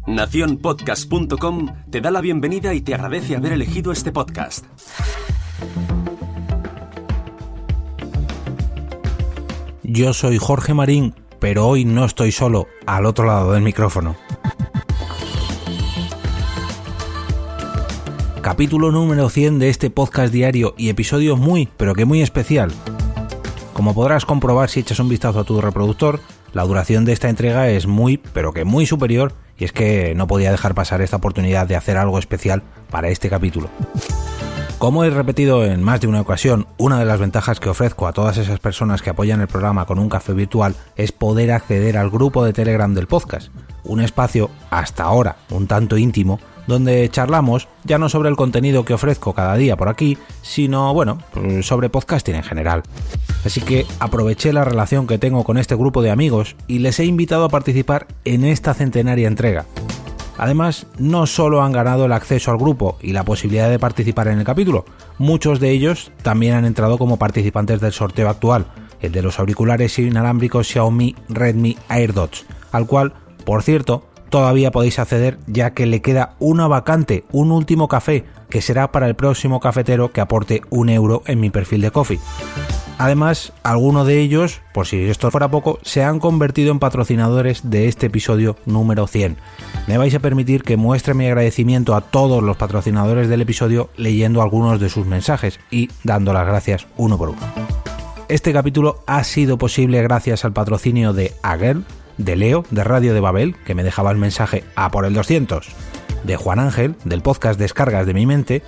Nacionpodcast.com te da la bienvenida y te agradece haber elegido este podcast. Yo soy Jorge Marín, pero hoy no estoy solo, al otro lado del micrófono. Capítulo número 100 de este podcast diario y episodio muy especial. Como podrás comprobar si echas un vistazo a tu reproductor, la duración de esta entrega es muy superior, y es que no podía dejar pasar esta oportunidad de hacer algo especial para este capítulo. Como he repetido en más de una ocasión, una de las ventajas que ofrezco a todas esas personas que apoyan el programa con un café virtual es poder acceder al grupo de Telegram del podcast, un espacio, hasta ahora, un tanto íntimo, donde charlamos ya no sobre el contenido que ofrezco cada día por aquí, sino, sobre podcasting en general. Así que aproveché la relación que tengo con este grupo de amigos y les he invitado a participar en esta centenaria entrega. Además, no solo han ganado el acceso al grupo y la posibilidad de participar en el capítulo, muchos de ellos también han entrado como participantes del sorteo actual, el de los auriculares inalámbricos Xiaomi Redmi AirDots, al cual, por cierto, todavía podéis acceder ya que le queda una vacante, un último café, que será para el próximo cafetero que aporte €1 en mi perfil de Ko-fi. Además, algunos de ellos, por si esto fuera poco, se han convertido en patrocinadores de este episodio número 100. Me vais a permitir que muestre mi agradecimiento a todos los patrocinadores del episodio leyendo algunos de sus mensajes y dando las gracias uno por uno. Este capítulo ha sido posible gracias al patrocinio de Aguel, de Leo, de Radio de Babel, que me dejaba el mensaje a por el 200, de Juan Ángel, del podcast Descargas de mi mente,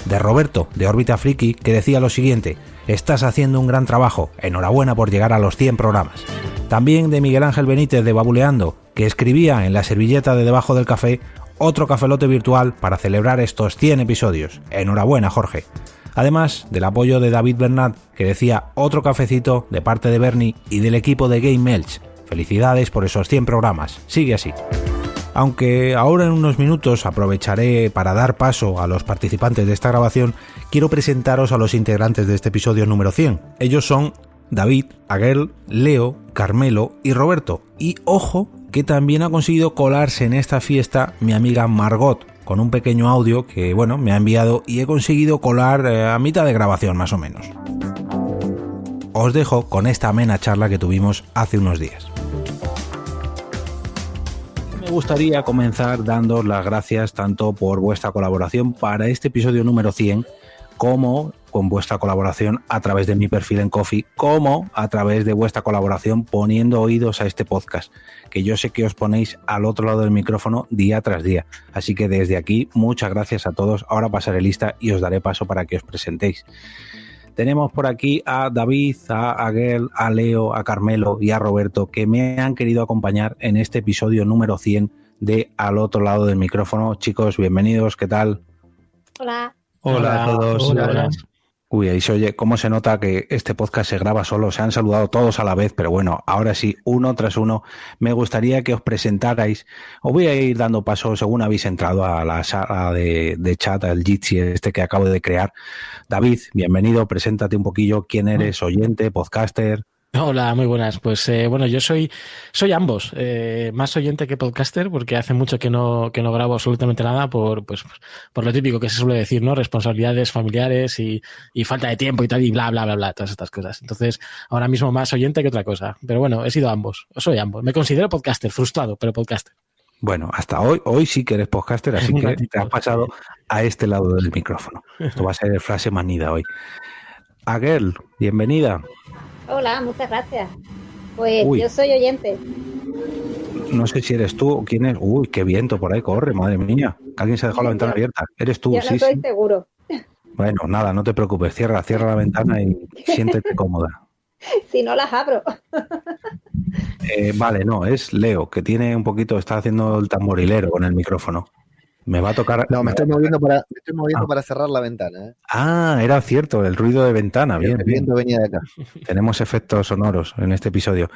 de Roberto, de Órbita Friki, que decía lo siguiente: estás haciendo un gran trabajo, enhorabuena por llegar a los 100 programas. También de Miguel Ángel Benítez de Babuleando, que escribía en la servilleta de debajo del café: otro cafelote virtual para celebrar estos 100 episodios, enhorabuena Jorge. Además del apoyo de David Bernat, que decía: otro cafecito de parte de Bernie y del equipo de Game Elch, felicidades por esos 100 programas, sigue así. Aunque ahora en unos minutos aprovecharé para dar paso a los participantes de esta grabación, quiero presentaros a los integrantes de este episodio número 100. Ellos son David, Aguel, Leo, Carmelo y Roberto. Y ojo, que también ha conseguido colarse en esta fiesta mi amiga Margot, con un pequeño audio que, me ha enviado y he conseguido colar a mitad de grabación más o menos. Os dejo con esta amena charla que tuvimos hace unos días. Me gustaría comenzar dándoos las gracias tanto por vuestra colaboración para este episodio número 100, como con vuestra colaboración a través de mi perfil en Ko-fi, como a través de vuestra colaboración poniendo oídos a este podcast, que yo sé que os ponéis al otro lado del micrófono día tras día. Así que desde aquí, muchas gracias a todos. Ahora pasaré lista y os daré paso para que os presentéis. Tenemos por aquí a David, a Aguel, a Leo, a Carmelo y a Roberto, que me han querido acompañar en este episodio número 100 de Al otro lado del micrófono. Chicos, bienvenidos, ¿qué tal? Hola. Hola a todos. Hola. Uy, ahí se oye cómo se nota que este podcast se graba solo. Se han saludado todos a la vez, pero bueno, ahora sí, uno tras uno. Me gustaría que os presentarais. Os voy a ir dando paso según habéis entrado a la sala de chat, al Jitsi este que acabo de crear. David, bienvenido, preséntate un poquillo. ¿Quién eres? ¿Oyente, podcaster? Hola, muy buenas. Pues yo soy ambos, más oyente que podcaster, porque hace mucho que no grabo absolutamente nada por lo típico que se suele decir, ¿no? Responsabilidades familiares y falta de tiempo y tal, y bla, bla, bla, bla, todas estas cosas. Entonces, ahora mismo más oyente que otra cosa. Pero bueno, he sido ambos, soy ambos. Me considero podcaster, frustrado, pero podcaster. Bueno, hasta hoy sí que eres podcaster, así que te has pasado a este lado del micrófono. Esto va a ser el frase manida hoy. Aguel, bienvenida. Hola, muchas gracias. Pues Uy. Yo soy oyente. No sé si eres tú o quién es. Uy, qué viento por ahí corre, madre mía. Alguien se ha dejado la ventana abierta. Eres tú, Yo sí, no estoy sí. seguro. Bueno, nada, no te preocupes. Cierra la ventana y siéntete cómoda. Si no las abro. Vale, no, es Leo, que tiene un poquito, está haciendo el tamborilero con el micrófono. Me va a tocar... No, me estoy moviendo para cerrar la ventana. Ah, era cierto, el ruido de ventana. Bien, El viento venía de acá. Tenemos efectos sonoros en este episodio.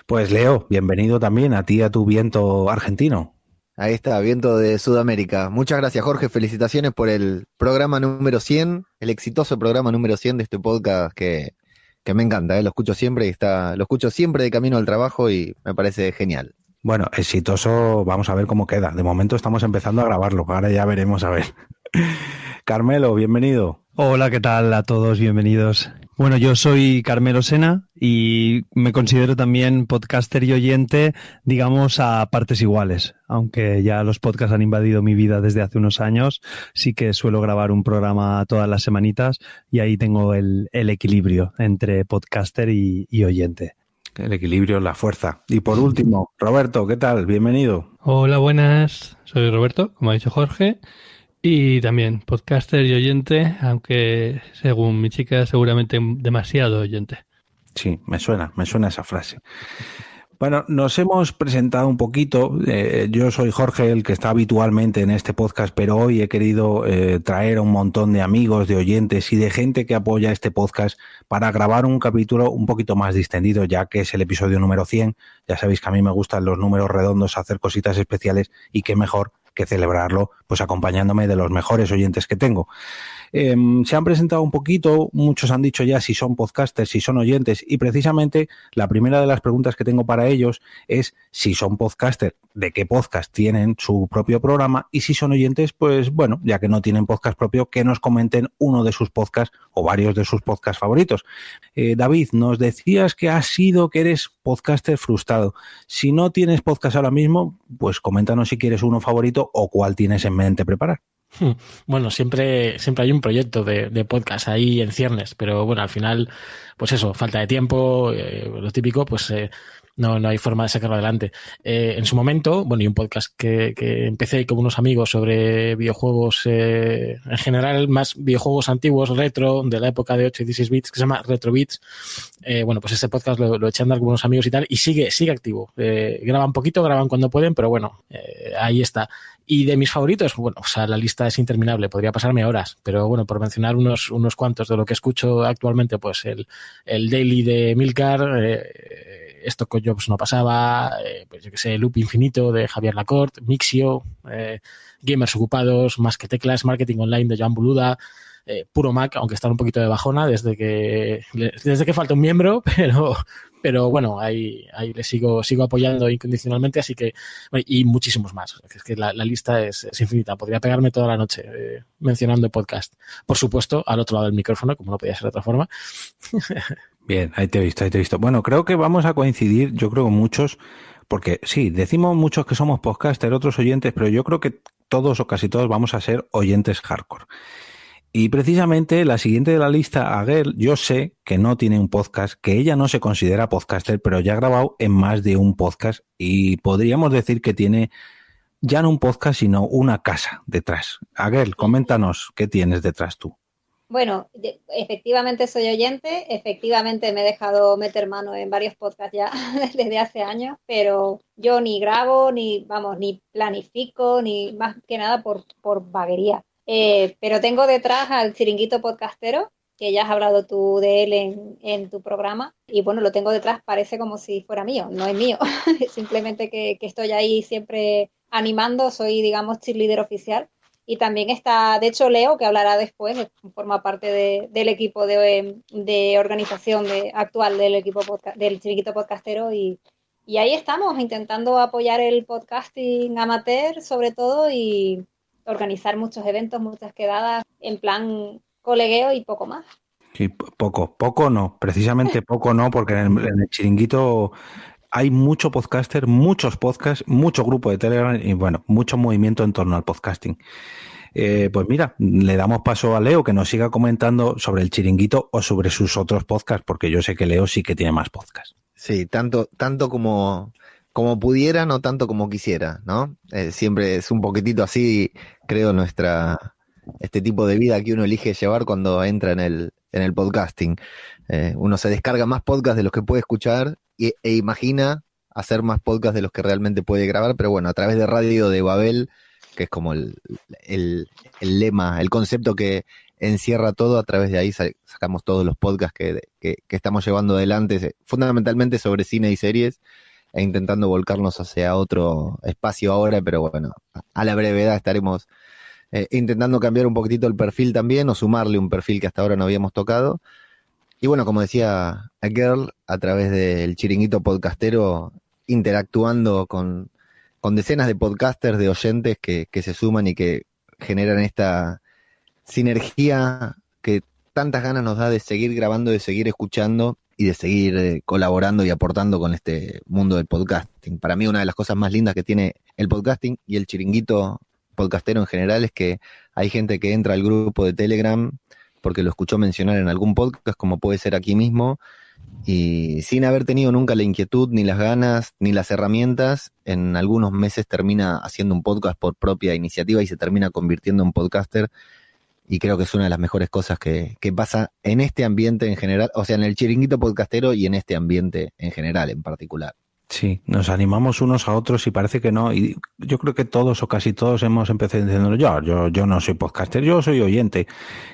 Pues Leo, bienvenido también a ti, a tu viento argentino. Ahí está, viento de Sudamérica. Muchas gracias, Jorge. Felicitaciones por el programa número 100, el exitoso programa número 100 de este podcast que me encanta. Lo escucho siempre lo escucho siempre de camino al trabajo y me parece genial. Bueno, exitoso, vamos a ver cómo queda. De momento estamos empezando a grabarlo, ahora ya veremos a ver. Carmelo, bienvenido. Hola, ¿qué tal a todos? Bienvenidos. Bueno, yo soy Carmelo Sena y me considero también podcaster y oyente, digamos, a partes iguales. Aunque ya los podcasts han invadido mi vida desde hace unos años, sí que suelo grabar un programa todas las semanitas y ahí tengo el equilibrio entre podcaster y oyente. El equilibrio, la fuerza. Y por último, Roberto, ¿qué tal? Bienvenido. Hola, buenas. Soy Roberto, como ha dicho Jorge, y también podcaster y oyente, aunque según mi chica seguramente demasiado oyente. Sí, me suena esa frase. Bueno, nos hemos presentado un poquito. Yo soy Jorge, el que está habitualmente en este podcast, pero hoy he querido traer a un montón de amigos, de oyentes y de gente que apoya este podcast para grabar un capítulo un poquito más distendido, ya que es el episodio número 100. Ya sabéis que a mí me gustan los números redondos, hacer cositas especiales y qué mejor que celebrarlo pues acompañándome de los mejores oyentes que tengo. Se han presentado un poquito, muchos han dicho ya si son podcasters, si son oyentes, y precisamente la primera de las preguntas que tengo para ellos es si son podcasters, de qué podcast tienen su propio programa, y si son oyentes, pues bueno, ya que no tienen podcast propio, que nos comenten uno de sus podcasts o varios de sus podcasts favoritos. David, nos decías que eres podcaster frustrado. Si no tienes podcast ahora mismo, pues coméntanos si quieres uno favorito o cuál tienes en mente preparar. Bueno, siempre hay un proyecto de podcast ahí en ciernes, pero bueno, al final, pues eso, falta de tiempo, lo típico, pues no hay forma de sacarlo adelante. En su momento, bueno, y un podcast que empecé con unos amigos sobre videojuegos, en general, más videojuegos antiguos, retro, de la época de 8 y 16 bits, que se llama Retro Bits. Bueno, pues ese podcast lo eché a andar con unos amigos y tal, y sigue activo. Graban poquito, graban cuando pueden, pero bueno, ahí está. Y de mis favoritos, bueno, o sea, la lista es interminable, podría pasarme horas, pero bueno, por mencionar unos cuantos de lo que escucho actualmente, pues el Daily de Milcar, esto con Jobs no pasaba, pues yo que sé, Loop Infinito de Javier Lacorte, Mixio, Gamers Ocupados, Más que Teclas, Marketing Online de Joan Boluda, Puro Mac, aunque está un poquito de bajona desde que falta un miembro, pero bueno, ahí le sigo apoyando incondicionalmente, así que, bueno, y muchísimos más. Es que la lista es infinita. Podría pegarme toda la noche mencionando podcast. Por supuesto, al otro lado del micrófono, como no podía ser de otra forma. Bien, ahí te he visto. Bueno, creo que vamos a coincidir, yo creo muchos, porque sí, decimos muchos que somos podcasters, otros oyentes, pero yo creo que todos o casi todos vamos a ser oyentes hardcore. Y precisamente la siguiente de la lista, Aguel, yo sé que no tiene un podcast, que ella no se considera podcaster, pero ya ha grabado en más de un podcast y podríamos decir que tiene ya no un podcast, sino una casa detrás. Aguel, coméntanos qué tienes detrás tú. Bueno, efectivamente soy oyente, efectivamente me he dejado meter mano en varios podcasts ya desde hace años, pero yo ni grabo, ni planifico, ni más que nada por vaguería. Pero tengo detrás al Chiringuito Podcastero, que ya has hablado tú de él en tu programa, y bueno, lo tengo detrás, parece como si fuera mío, no es mío, simplemente que estoy ahí siempre animando, soy, digamos, cheerleader oficial. Y también está, de hecho, Leo, que hablará después, forma parte del equipo de organización actual del equipo del Chiringuito Podcastero, y ahí estamos intentando apoyar el podcasting amateur, sobre todo, y organizar muchos eventos, muchas quedadas, en plan colegueo y poco más. Sí, poco no, precisamente poco no, porque en el Chiringuito hay mucho podcaster, muchos podcasts, mucho grupo de Telegram y bueno, mucho movimiento en torno al podcasting. Pues mira, le damos paso a Leo que nos siga comentando sobre el Chiringuito o sobre sus otros podcasts, porque yo sé que Leo sí que tiene más podcasts. Sí, tanto como pudiera, no tanto como quisiera, ¿no? Siempre es un poquitito así, creo, este tipo de vida que uno elige llevar cuando entra en el podcasting. Uno se descarga más podcasts de los que puede escuchar e imagina hacer más podcasts de los que realmente puede grabar, pero bueno, a través de Radio de Babel, que es como el lema, el concepto que encierra todo, a través de ahí sacamos todos los podcasts que estamos llevando adelante, fundamentalmente sobre cine y series, e intentando volcarnos hacia otro espacio ahora, pero bueno, a la brevedad estaremos intentando cambiar un poquitito el perfil también, o sumarle un perfil que hasta ahora no habíamos tocado. Y bueno, como decía a Girl, a través del Chiringuito Podcastero interactuando con decenas de podcasters, de oyentes que se suman y que generan esta sinergia que tantas ganas nos da de seguir grabando, de seguir escuchando y de seguir colaborando y aportando con este mundo del podcasting. Para mí una de las cosas más lindas que tiene el podcasting y el chiringuito podcastero en general es que hay gente que entra al grupo de Telegram porque lo escuchó mencionar en algún podcast, como puede ser aquí mismo, y sin haber tenido nunca la inquietud, ni las ganas, ni las herramientas, en algunos meses termina haciendo un podcast por propia iniciativa y se termina convirtiendo en podcaster. Y creo que es una de las mejores cosas que pasa en este ambiente en general, o sea, en el chiringuito podcastero y en este ambiente en general, en particular. Sí, nos animamos unos a otros y parece que no. Y yo creo que todos o casi todos hemos empezado diciendo, yo no soy podcaster, yo soy oyente.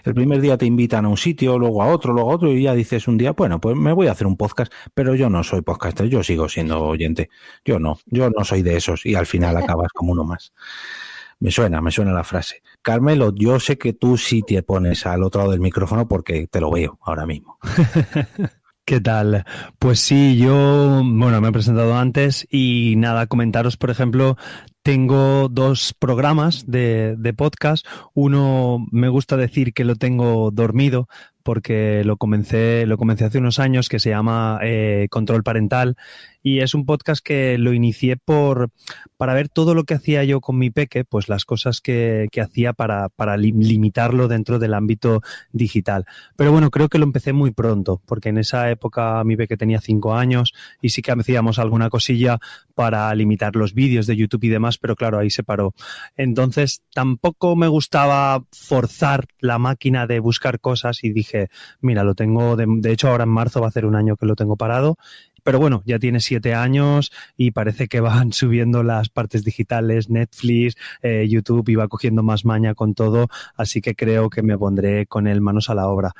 El primer día te invitan a un sitio, luego a otro y ya dices un día, bueno, pues me voy a hacer un podcast, pero yo no soy podcaster, yo sigo siendo oyente. Yo no soy de esos y al final acabas como uno más. Me suena la frase. Carmelo, yo sé que tú sí te pones al otro lado del micrófono porque te lo veo ahora mismo. ¿Qué tal? Pues sí, yo, me he presentado antes y nada, comentaros, por ejemplo, tengo 2 programas de podcast. Uno me gusta decir que lo tengo dormido porque lo comencé hace unos años, que se llama Control Parental, y es un podcast que lo inicié para ver todo lo que hacía yo con mi peque, pues las cosas que hacía para limitarlo dentro del ámbito digital. Pero bueno, creo que lo empecé muy pronto, porque en esa época mi peque tenía 5 años y sí que hacíamos alguna cosilla para limitar los vídeos de YouTube y demás, pero claro, ahí se paró. Entonces tampoco me gustaba forzar la máquina de buscar cosas y dije, mira, lo tengo, de hecho ahora en marzo va a hacer un año que lo tengo parado, pero bueno, ya tiene 7 años y parece que van subiendo las partes digitales, Netflix, YouTube, y va cogiendo más maña con todo, así que creo que me pondré con él manos a la obra.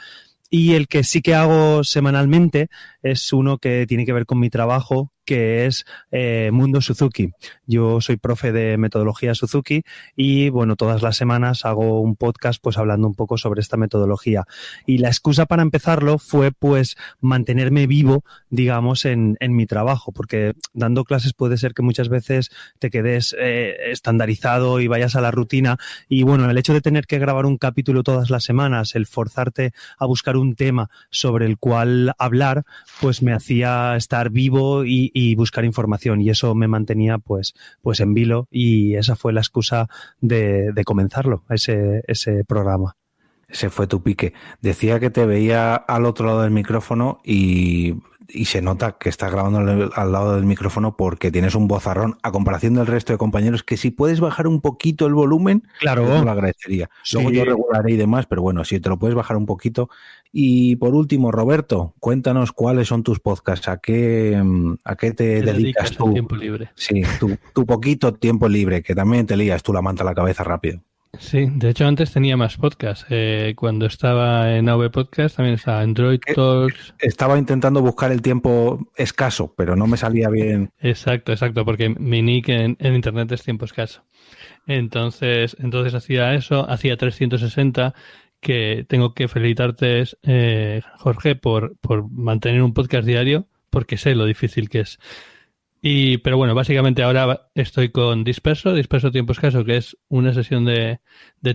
Y el que sí que hago semanalmente es uno que tiene que ver con mi trabajo, que es Mundo Suzuki. Yo soy profe de metodología Suzuki y, bueno, todas las semanas hago un podcast pues hablando un poco sobre esta metodología. Y la excusa para empezarlo fue pues mantenerme vivo, digamos, en mi trabajo, porque dando clases puede ser que muchas veces te quedes estandarizado y vayas a la rutina. Y, bueno, el hecho de tener que grabar un capítulo todas las semanas, el forzarte a buscar un tema sobre el cual hablar, pues me hacía estar vivo y buscar información, y eso me mantenía pues en vilo, y esa fue la excusa de comenzarlo, ese programa. Ese fue tu pique. Decía que te veía al otro lado del micrófono y se nota que estás grabando al lado del micrófono porque tienes un vozarrón a comparación del resto de compañeros, que si puedes bajar un poquito el volumen, claro, yo te lo agradecería. Sí. Luego yo regularé y demás, pero bueno, si te lo puedes bajar un poquito. Y por último, Roberto, cuéntanos cuáles son tus podcasts, a qué te dedicas tú. Tiempo libre. Sí, tu poquito tiempo libre, que también te lías tú la manta a la cabeza rápido. Sí, de hecho antes tenía más podcasts. Cuando estaba en AV Podcast también estaba Android Talks. Estaba intentando buscar el tiempo escaso, pero no me salía bien. Exacto, porque mi nick en internet es tiempo escaso. Entonces hacía eso, hacía 360, que tengo que felicitarte, Jorge, por mantener un podcast diario, porque sé lo difícil que es. Pero bueno, básicamente ahora estoy con Disperso Tiempo Escaso, que es una sesión de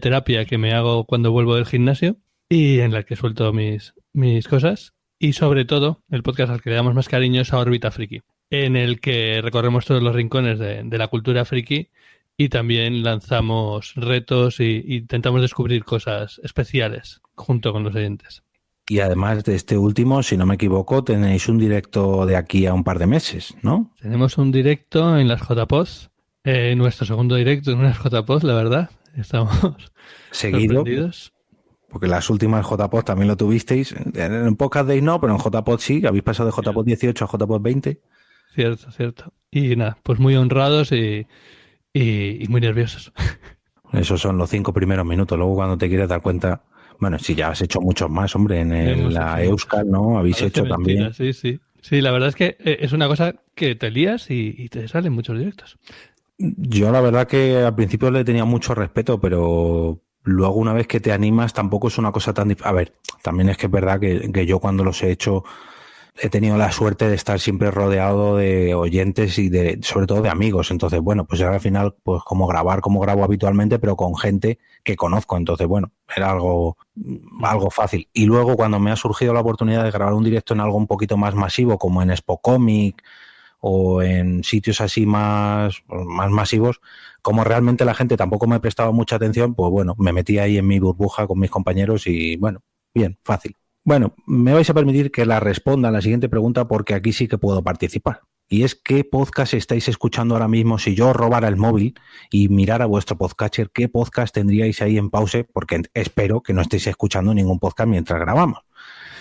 terapia que me hago cuando vuelvo del gimnasio y en la que suelto mis cosas. Y sobre todo, el podcast al que le damos más cariño es a Órbita Friki, en el que recorremos todos los rincones de la cultura friki y también lanzamos retos e intentamos descubrir cosas especiales junto con los oyentes. Y además de este último, si no me equivoco, tenéis un directo de aquí a un par de meses, ¿no? Tenemos un directo en las JPOS, nuestro segundo directo en unas JPOS, la verdad. Estamos seguido, sorprendidos. Porque las últimas JPOS también lo tuvisteis. En Podcast Days no, pero en JPOS sí. Habéis pasado de JPOS 18 a JPOS 20. Cierto. Y nada, pues muy honrados y muy nerviosos. Esos son los 5 primeros minutos. Luego cuando te quieres dar cuenta... Bueno, si ya has hecho muchos más, hombre, en la Euskal, ¿no? Habéis hecho también. Sí. Sí, la verdad es que es una cosa que te lías y te salen muchos directos. Yo la verdad que al principio le tenía mucho respeto, pero luego una vez que te animas tampoco es una cosa tan difícil. A ver, también es que es verdad que yo cuando los he hecho he tenido la suerte de estar siempre rodeado de oyentes y sobre todo de amigos. Entonces, bueno, pues era al final pues como grabo habitualmente, pero con gente que conozco. Entonces, bueno, era algo fácil. Y luego cuando me ha surgido la oportunidad de grabar un directo en algo un poquito más masivo, como en Expo Comic o en sitios así más masivos, como realmente la gente tampoco me prestaba mucha atención, pues bueno, me metí ahí en mi burbuja con mis compañeros y bueno, bien, fácil. Bueno, me vais a permitir que la responda a la siguiente pregunta porque aquí sí que puedo participar. Y es, ¿qué podcast estáis escuchando ahora mismo? Si yo robara el móvil y mirara vuestro podcatcher, ¿qué podcast tendríais ahí en pause? Porque espero que no estéis escuchando ningún podcast mientras grabamos.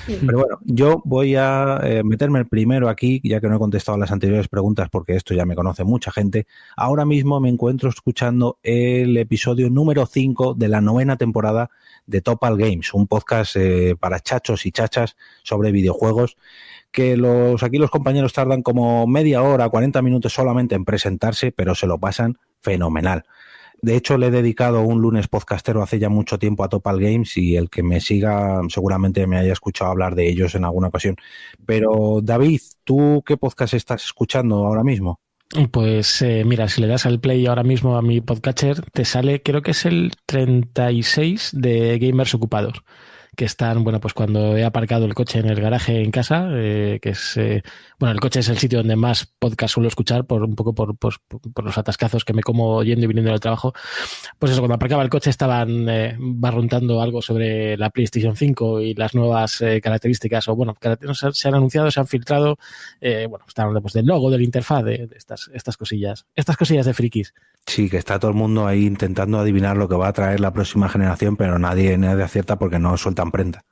Pero bueno, yo voy a meterme el primero aquí, ya que no he contestado a las anteriores preguntas porque esto ya me conoce mucha gente. Ahora mismo me encuentro escuchando el episodio número 5 de la 9ª temporada de Topal Games, un podcast para chachos y chachas sobre videojuegos, que aquí los compañeros tardan como media hora, 40 minutos solamente en presentarse, pero se lo pasan fenomenal. De hecho, le he dedicado un lunes podcastero hace ya mucho tiempo a Topal Games y el que me siga seguramente me haya escuchado hablar de ellos en alguna ocasión. Pero, David, ¿tú qué podcast estás escuchando ahora mismo? Pues mira, si le das al play ahora mismo a mi podcatcher, te sale, creo que es el 36 de Gamers Ocupados, que están, bueno, pues cuando he aparcado el coche en el garaje en casa, que es, bueno, el coche es el sitio donde más podcast suelo escuchar por los atascazos que me como yendo y viniendo del trabajo. Pues eso, cuando aparcaba el coche estaban barruntando algo sobre la PlayStation 5 y las nuevas características, o bueno, se han anunciado, se han filtrado, bueno, están hablando pues del logo, de la interfaz, de estas cosillas de frikis. Sí, que está todo el mundo ahí intentando adivinar lo que va a traer la próxima generación, pero nadie acierta porque no sueltan prenda.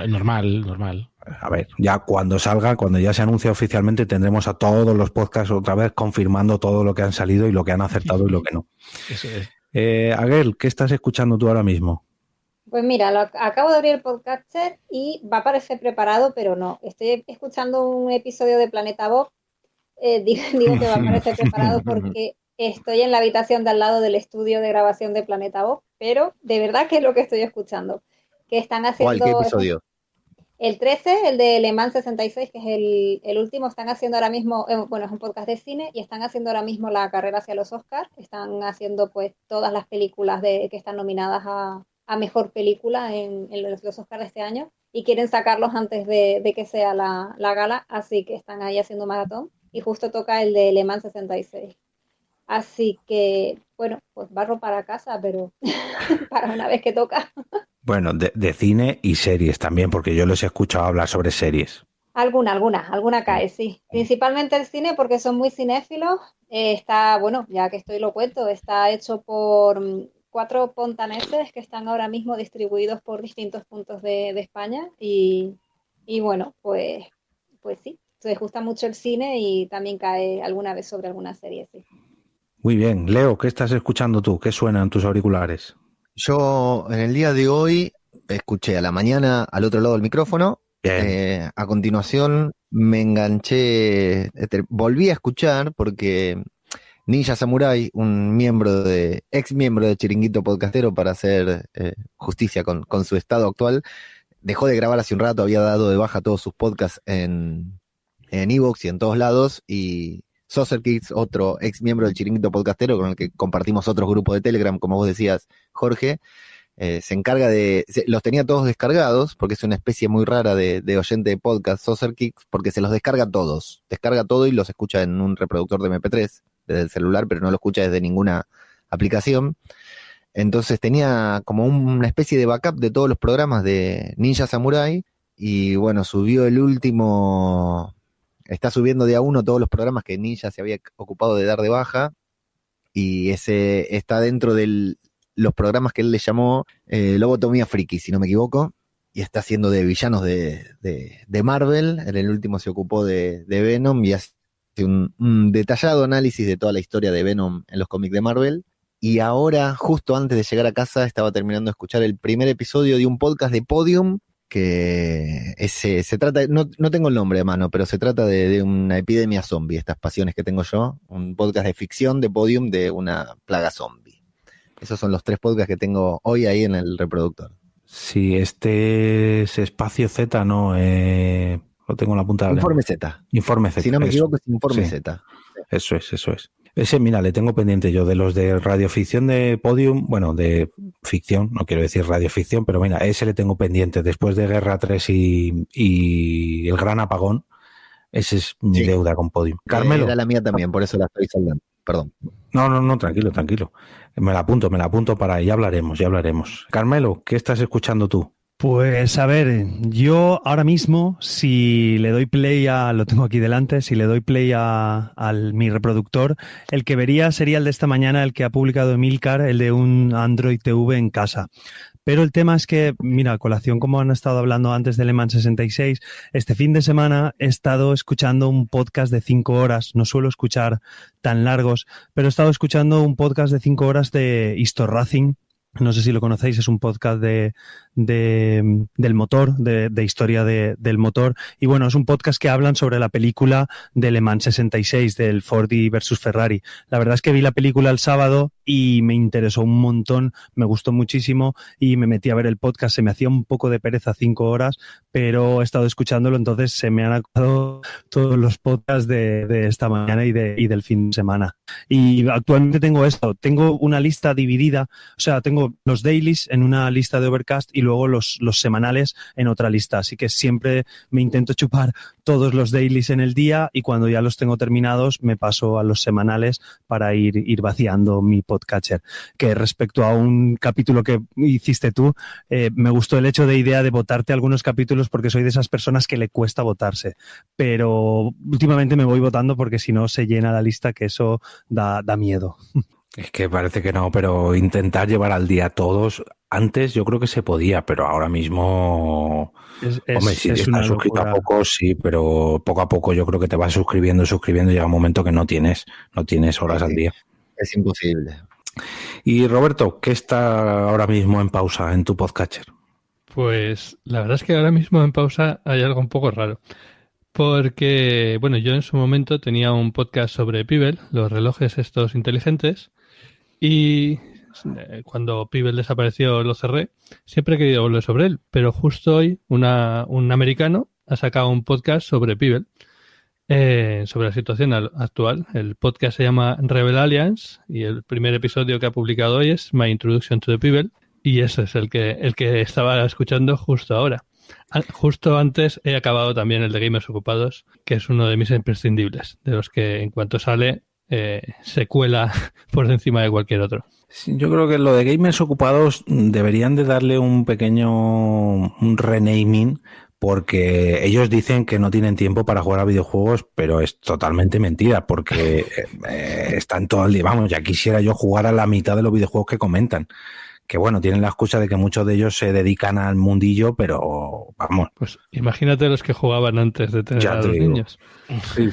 Normal. A ver, ya cuando salga, cuando ya se anuncie oficialmente, tendremos a todos los podcasts otra vez confirmando todo lo que han salido y lo que han acertado y lo que no. Eso es. Aguel, ¿qué estás escuchando tú ahora mismo? Pues mira, acabo de abrir el podcatcher y va a parecer preparado, pero no. Estoy escuchando un episodio de Planeta Bob. Digo que va a parecer preparado porque estoy en la habitación de al lado del estudio de grabación de Planeta Bob, pero de verdad que es lo que estoy escuchando. Que están haciendo... ¿Cuál? ¿Qué episodio? El 13, el de Le Mans 66, que es el último, están haciendo ahora mismo, bueno, es un podcast de cine, y están haciendo ahora mismo la carrera hacia los Oscars. Están haciendo pues todas las películas que están nominadas a mejor película en los Oscars de este año, y quieren sacarlos antes de que sea la gala, así que están ahí haciendo maratón, y justo toca el de Le Mans 66. Así que, bueno, pues barro para casa, pero para una vez que toca. Bueno, de cine y series también, porque yo les he escuchado hablar sobre series. Alguna cae, sí. Principalmente el cine, porque son muy cinéfilos. Está, bueno, ya que lo cuento, está hecho por 4 pontaneses que están ahora mismo distribuidos por distintos puntos de España. Y bueno, pues sí, les gusta mucho el cine y también cae alguna vez sobre alguna serie, sí. Muy bien. Leo, ¿qué estás escuchando tú? ¿Qué suenan tus auriculares? Yo en el día de hoy escuché a la mañana al otro lado del micrófono. A continuación me enganché, volví a escuchar porque Ninja Samurai, un ex miembro de Chiringuito Podcastero, para hacer justicia con su estado actual, dejó de grabar hace un rato, había dado de baja todos sus podcasts en iVoox y en todos lados, y Saucer Kids, otro ex miembro del Chiringuito Podcastero con el que compartimos otros grupos de Telegram, como vos decías, Jorge, se encarga los tenía todos descargados, porque es una especie muy rara de oyente de podcast, Saucer Kids, porque se los descarga todos, descarga todo y los escucha en un reproductor de MP3 desde el celular, pero no lo escucha desde ninguna aplicación. Entonces tenía como una especie de backup de todos los programas de Ninja Samurai, y bueno, subió el último... Está subiendo de a uno todos los programas que Ninja se había ocupado de dar de baja, y ese está dentro de los programas que él le llamó Lobotomía Friki, si no me equivoco, y está haciendo de villanos de Marvel. En el último se ocupó de Venom y hace un detallado análisis de toda la historia de Venom en los cómics de Marvel. Y ahora, justo antes de llegar a casa, estaba terminando de escuchar el primer episodio de un podcast de Podium, que se trata, no tengo el nombre a mano, pero se trata de una epidemia zombie, estas pasiones que tengo yo, un podcast de ficción de Podium de una plaga zombie. Esos son los 3 podcasts que tengo hoy ahí en el reproductor. Sí, este es Espacio Z, ¿no? Lo tengo en la punta de la Informe lengua. Z. Informe Z. Si no me eso. equivoco, es Informe Sí. Z. Eso es. Ese, mira, le tengo pendiente yo de los de radioficción de Podium, bueno, de ficción, no quiero decir radioficción, pero mira, ese le tengo pendiente. Después de Guerra 3 y El Gran Apagón, ese es mi deuda con Podium. Carmelo. Era la mía también, por eso la estoy saldando. Perdón. No, tranquilo. Me la apunto para ya hablaremos. Carmelo, ¿qué estás escuchando tú? Pues a ver, yo ahora mismo, si le doy play lo tengo aquí delante, si le doy play a mi reproductor, el que vería sería el de esta mañana, el que ha publicado Emilcar, el de un Android TV en casa. Pero el tema es que, mira, a colación como han estado hablando antes del Le Mans 66, este fin de semana he estado escuchando un podcast de 5 horas, no suelo escuchar tan largos, pero he estado escuchando un podcast de 5 horas de Histor Racing. No sé si lo conocéis, es un podcast del motor, de historia del motor. Y bueno, es un podcast que hablan sobre la película de Le Mans 66, del Ford versus Ferrari. La verdad es que vi la película el sábado y me interesó un montón, me gustó muchísimo y me metí a ver el podcast. Se me hacía un poco de pereza 5 horas, pero he estado escuchándolo, entonces se me han acabado todos los podcasts de esta mañana y del fin de semana. Y actualmente tengo una lista dividida, o sea, tengo los dailies en una lista de Overcast y luego los semanales en otra lista. Así que siempre me intento chupar todos los dailies en el día y cuando ya los tengo terminados me paso a los semanales para ir vaciando mi podcatcher. Que respecto a un capítulo que hiciste tú, me gustó el hecho de idea de votarte algunos capítulos porque soy de esas personas que le cuesta votarse. Pero últimamente me voy votando porque si no se llena la lista, que eso da miedo. Es que parece que no, pero intentar llevar al día todos, antes yo creo que se podía, pero ahora mismo... Hombre, si estás suscrito a poco, sí, pero poco a poco yo creo que te vas suscribiendo y llega un momento que no tienes horas al día. Es imposible. Y Roberto, ¿qué está ahora mismo en pausa en tu podcatcher? Pues la verdad es que ahora mismo en pausa hay algo un poco raro. Porque, bueno, yo en su momento tenía un podcast sobre Pebble, los relojes estos inteligentes, y cuando Pebble desapareció lo cerré. Siempre he querido volver sobre él, pero justo hoy un americano ha sacado un podcast sobre Pebble, sobre la situación actual. El podcast se llama Rebel Alliance y el primer episodio que ha publicado hoy es My Introduction to the Pebble, y ese es el que estaba escuchando justo ahora. Justo antes he acabado también el de Gamers Ocupados, que es uno de mis imprescindibles, de los que en cuanto sale se cuela por encima de cualquier otro. Sí, yo creo que lo de Gamers Ocupados deberían de darle un renaming, porque ellos dicen que no tienen tiempo para jugar a videojuegos, pero es totalmente mentira, porque están todo el día, vamos, ya quisiera yo jugar a la mitad de los videojuegos que comentan. Que bueno, tienen la excusa de que muchos de ellos se dedican al mundillo, pero vamos. Pues imagínate los que jugaban antes de tener a los niños. Sí.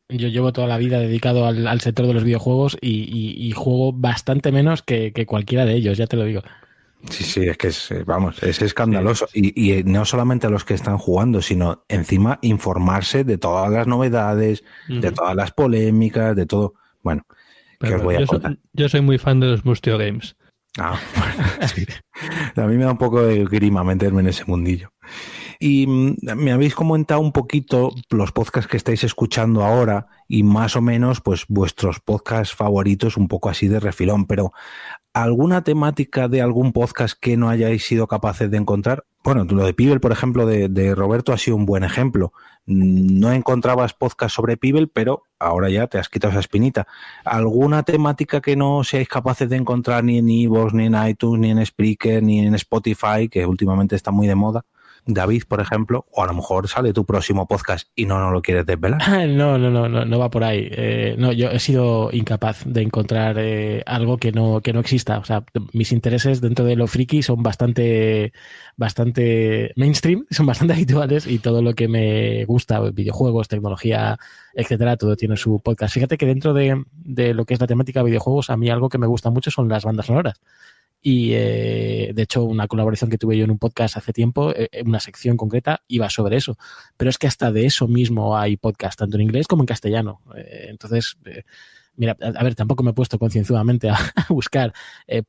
Yo llevo toda la vida dedicado al sector de los videojuegos y juego bastante menos que cualquiera de ellos, ya te lo digo. Sí, es que es escandaloso. Sí. Y no solamente a los que están jugando, sino encima informarse de todas las novedades, de todas las polémicas, de todo. Bueno, pero que os voy a contar. Yo soy muy fan de los Mustio Games. Bueno, sí. A mí me da un poco de grima meterme en ese mundillo. Y me habéis comentado un poquito los podcasts que estáis escuchando ahora y más o menos pues vuestros podcasts favoritos un poco así de refilón, pero ¿alguna temática de algún podcast que no hayáis sido capaces de encontrar? Bueno, lo de Pebble, por ejemplo, de Roberto ha sido un buen ejemplo. No encontrabas podcast sobre Pebble, pero ahora ya te has quitado esa espinita. ¿Alguna temática que no seáis capaces de encontrar ni en iVoox, ni en iTunes, ni en Spreaker, ni en Spotify, que últimamente está muy de moda? David, por ejemplo, o a lo mejor sale tu próximo podcast y no lo quieres desvelar. No va por ahí. No, yo he sido incapaz de encontrar algo que no exista. O sea, mis intereses dentro de lo friki son bastante mainstream, son bastante habituales y todo lo que me gusta, videojuegos, tecnología, etcétera, todo tiene su podcast. Fíjate que dentro de lo que es la temática de videojuegos, a mí algo que me gusta mucho son las bandas sonoras. Y de hecho una colaboración que tuve yo en un podcast hace tiempo, una sección concreta iba sobre eso, pero es que hasta de eso mismo hay podcast tanto en inglés como en castellano, entonces Mira, a ver, tampoco me he puesto concienzudamente a buscar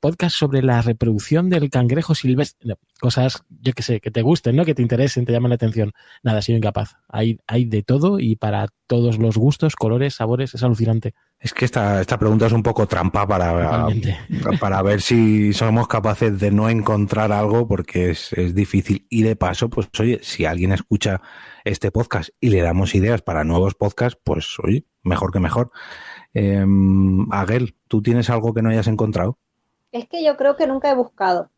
podcast sobre la reproducción del cangrejo silvestre. No, cosas, yo que sé, que te gusten, ¿no? Que te interesen, te llaman la atención. Nada, soy incapaz. Hay de todo y para todos los gustos, colores, sabores, es alucinante. Es que esta pregunta es un poco trampa para ver si somos capaces de no encontrar algo, porque es difícil. Y de paso, pues oye, si alguien escucha este podcast y le damos ideas para nuevos podcasts, pues oye, mejor que mejor. Aguel, ¿tú tienes algo que no hayas encontrado? Es que yo creo que nunca he buscado.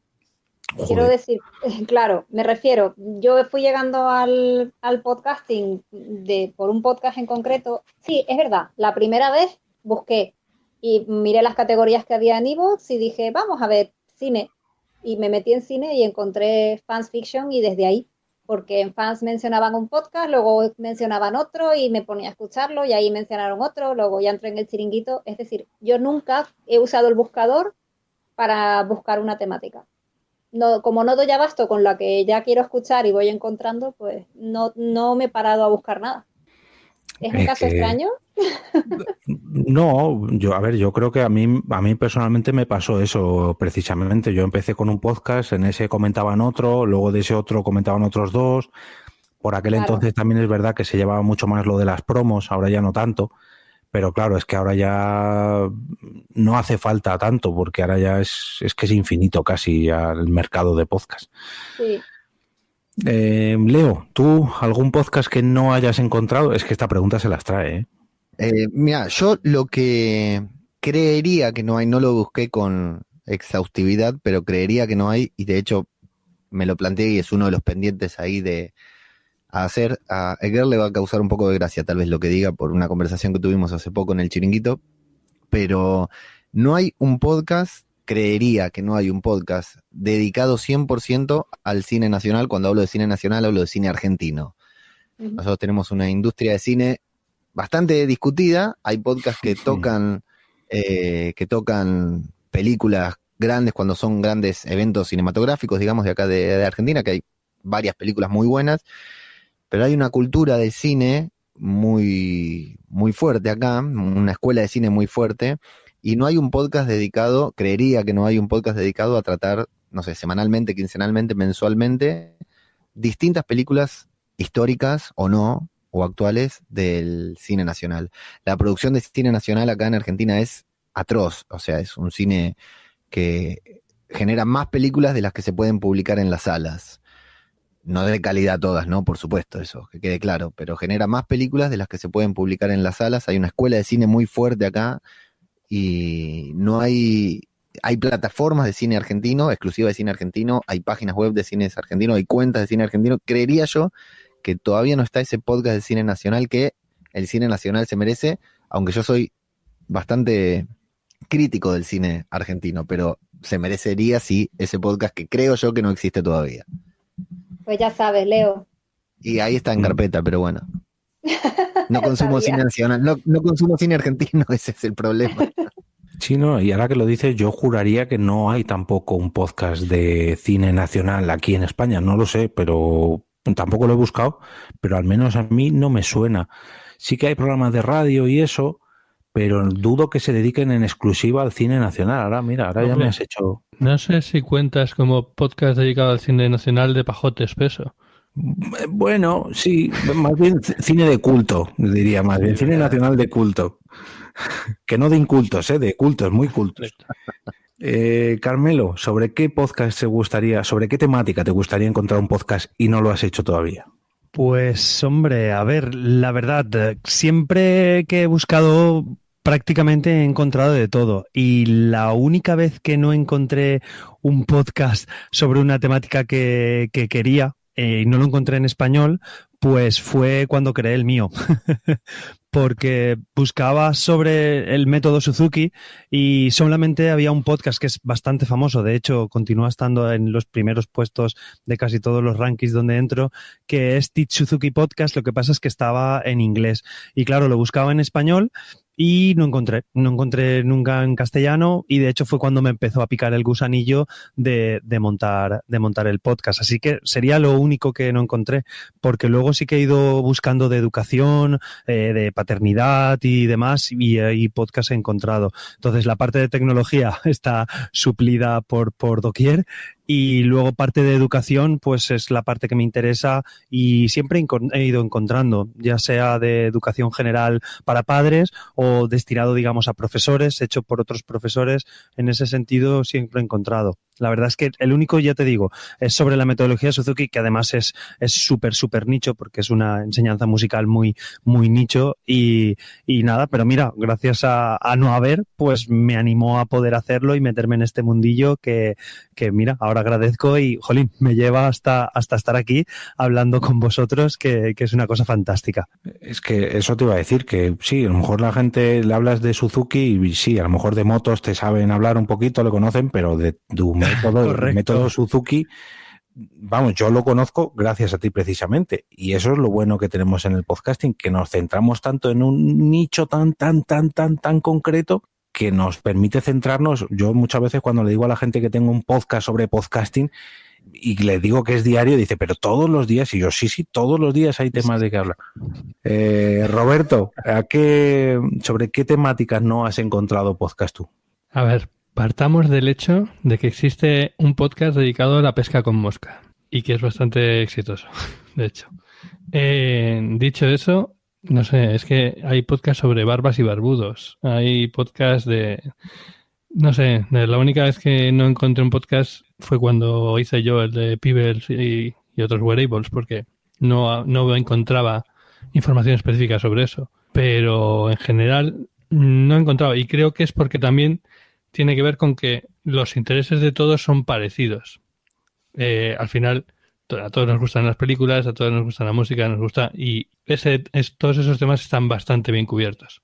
Joder. Quiero decir, claro, me refiero, yo fui llegando al podcasting por un podcast en concreto. Sí, es verdad, la primera vez busqué y miré las categorías que había en iVoox y dije, vamos a ver cine. Y me metí en cine y encontré Fans Fiction y desde ahí, porque en Fans mencionaban un podcast, luego mencionaban otro y me ponía a escucharlo y ahí mencionaron otro, luego ya entré en el chiringuito. Es decir, yo nunca he usado el buscador para buscar una temática. No, como no doy abasto con la que ya quiero escuchar y voy encontrando, pues no me he parado a buscar nada. ¿Es un caso extraño? No, yo creo que a mí personalmente me pasó eso precisamente. Yo empecé con un podcast, en ese comentaban otro, luego de ese otro comentaban otros dos. Por aquel entonces también es verdad que se llevaba mucho más lo de las promos, ahora ya no tanto. Pero claro, es que ahora ya no hace falta tanto, porque ahora ya es que es infinito casi ya el mercado de podcast. Sí. Leo, ¿tú algún podcast que no hayas encontrado? Es que esta pregunta se las trae, Mira, yo lo que creería que no hay, no lo busqué con exhaustividad, pero creería que no hay, y de hecho me lo planteé y es uno de los pendientes ahí de hacer. A Edgar le va a causar un poco de gracia tal vez lo que diga por una conversación que tuvimos hace poco en el chiringuito, pero no hay un podcast, creería que no hay un podcast dedicado 100% al cine nacional. Cuando hablo de cine nacional hablo de cine argentino. Nosotros tenemos una industria de cine bastante discutida. Hay podcasts que tocan películas grandes cuando son grandes eventos cinematográficos, digamos, de acá de Argentina, que hay varias películas muy buenas, pero hay una cultura de cine muy, muy fuerte acá, una escuela de cine muy fuerte, y no hay un podcast dedicado, creería que no hay un podcast dedicado a tratar, no sé, semanalmente, quincenalmente, mensualmente, distintas películas históricas o no, o actuales del cine nacional. La producción de cine nacional acá en Argentina es atroz, o sea, es un cine que genera más películas de las que se pueden publicar en las salas. No de calidad todas, ¿no? Por supuesto, eso, que quede claro, pero genera más películas de las que se pueden publicar en las salas. Hay una escuela de cine muy fuerte acá y no hay plataformas de cine argentino, exclusivas de cine argentino, hay páginas web de cine argentino, hay cuentas de cine argentino. Creería yo que todavía no está ese podcast de cine nacional que el cine nacional se merece, aunque yo soy bastante crítico del cine argentino, pero se merecería sí ese podcast que creo yo que no existe todavía. Pues ya sabes, Leo. Y ahí está en carpeta, pero bueno. No consumo cine nacional, no consumo cine argentino, ese es el problema. Sí, no, y ahora que lo dices, yo juraría que no hay tampoco un podcast de cine nacional aquí en España, no lo sé, pero tampoco lo he buscado, pero al menos a mí no me suena. Sí que hay programas de radio y eso, pero dudo que se dediquen en exclusiva al cine nacional. Ahora, mira, ahora ya me has hecho... No sé si cuentas como podcast dedicado al cine nacional de Pajote Espeso. Bueno, sí, más bien cine de culto, diría más bien, cine nacional de culto. Que no de incultos, de cultos, muy cultos. Carmelo, ¿sobre qué podcast sobre qué temática te gustaría encontrar un podcast y no lo has hecho todavía? Pues hombre, a ver, la verdad, siempre que he buscado prácticamente he encontrado de todo, y la única vez que no encontré un podcast sobre una temática que quería y no lo encontré en español, pues fue cuando creé el mío. Porque buscaba sobre el método Suzuki y solamente había un podcast que es bastante famoso, de hecho continúa estando en los primeros puestos de casi todos los rankings donde entro, que es Teach Suzuki Podcast. Lo que pasa es que estaba en inglés y claro, lo buscaba en español y no encontré nunca en castellano, y de hecho fue cuando me empezó a picar el gusanillo de montar el podcast. Así que sería lo único que no encontré, porque luego sí que he ido buscando de educación, de paternidad y demás, y podcast he encontrado. Entonces la parte de tecnología está suplida por doquier, y luego parte de educación pues es la parte que me interesa y siempre he ido encontrando, ya sea de educación general para padres o destinado, digamos, a profesores, hecho por otros profesores. En ese sentido siempre he encontrado. La verdad es que el único, ya te digo, es sobre la metodología Suzuki, que además es súper nicho, porque es una enseñanza musical muy nicho, y nada, pero mira, gracias a no haber, pues me animó a poder hacerlo y meterme en este mundillo que mira, ahora agradezco y, jolín, me lleva hasta estar aquí hablando con vosotros, que es una cosa fantástica. Es que eso te iba a decir, que sí, a lo mejor la gente le hablas de Suzuki y sí, a lo mejor de motos te saben hablar un poquito, le conocen, pero de tu el método Suzuki, vamos, yo lo conozco gracias a ti precisamente, y eso es lo bueno que tenemos en el podcasting, que nos centramos tanto en un nicho tan concreto que nos permite centrarnos. Yo muchas veces cuando le digo a la gente que tengo un podcast sobre podcasting y le digo que es diario, dice, pero todos los días, y yo sí, todos los días hay temas de qué hablar. Roberto, ¿sobre qué temáticas no has encontrado podcast tú? A ver, partamos del hecho de que existe un podcast dedicado a la pesca con mosca y que es bastante exitoso, de hecho. Dicho eso, no sé, es que hay podcasts sobre barbas y barbudos, hay podcasts no sé, la única vez que no encontré un podcast fue cuando hice yo el de Pebbles y otros wearables, porque no encontraba información específica sobre eso. Pero en general no encontraba, y creo que es porque también tiene que ver con que los intereses de todos son parecidos. Al final, a todos nos gustan las películas, a todos nos gusta la música, nos gusta, y todos esos temas están bastante bien cubiertos.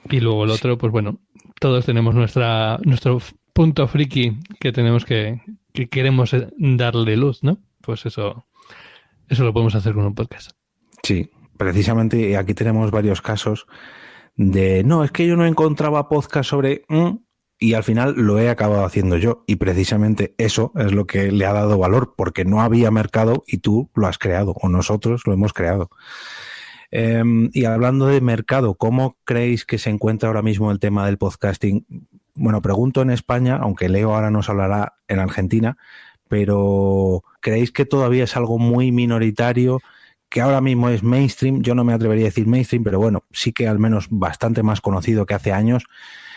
Y luego el otro, pues bueno, todos tenemos nuestro punto friki que tenemos que queremos darle luz, ¿no? Pues eso lo podemos hacer con un podcast. Sí, precisamente aquí tenemos varios casos de, no, es que yo no encontraba podcast sobre... y al final lo he acabado haciendo yo, y precisamente eso es lo que le ha dado valor, porque no había mercado y tú lo has creado, o nosotros lo hemos creado. Y hablando de mercado, ¿cómo creéis que se encuentra ahora mismo el tema del podcasting? Bueno, pregunto en España, aunque Leo ahora nos hablará en Argentina, pero ¿creéis que todavía es algo muy minoritario, que ahora mismo es mainstream? Yo no me atrevería a decir mainstream, pero bueno, sí que al menos bastante más conocido que hace años,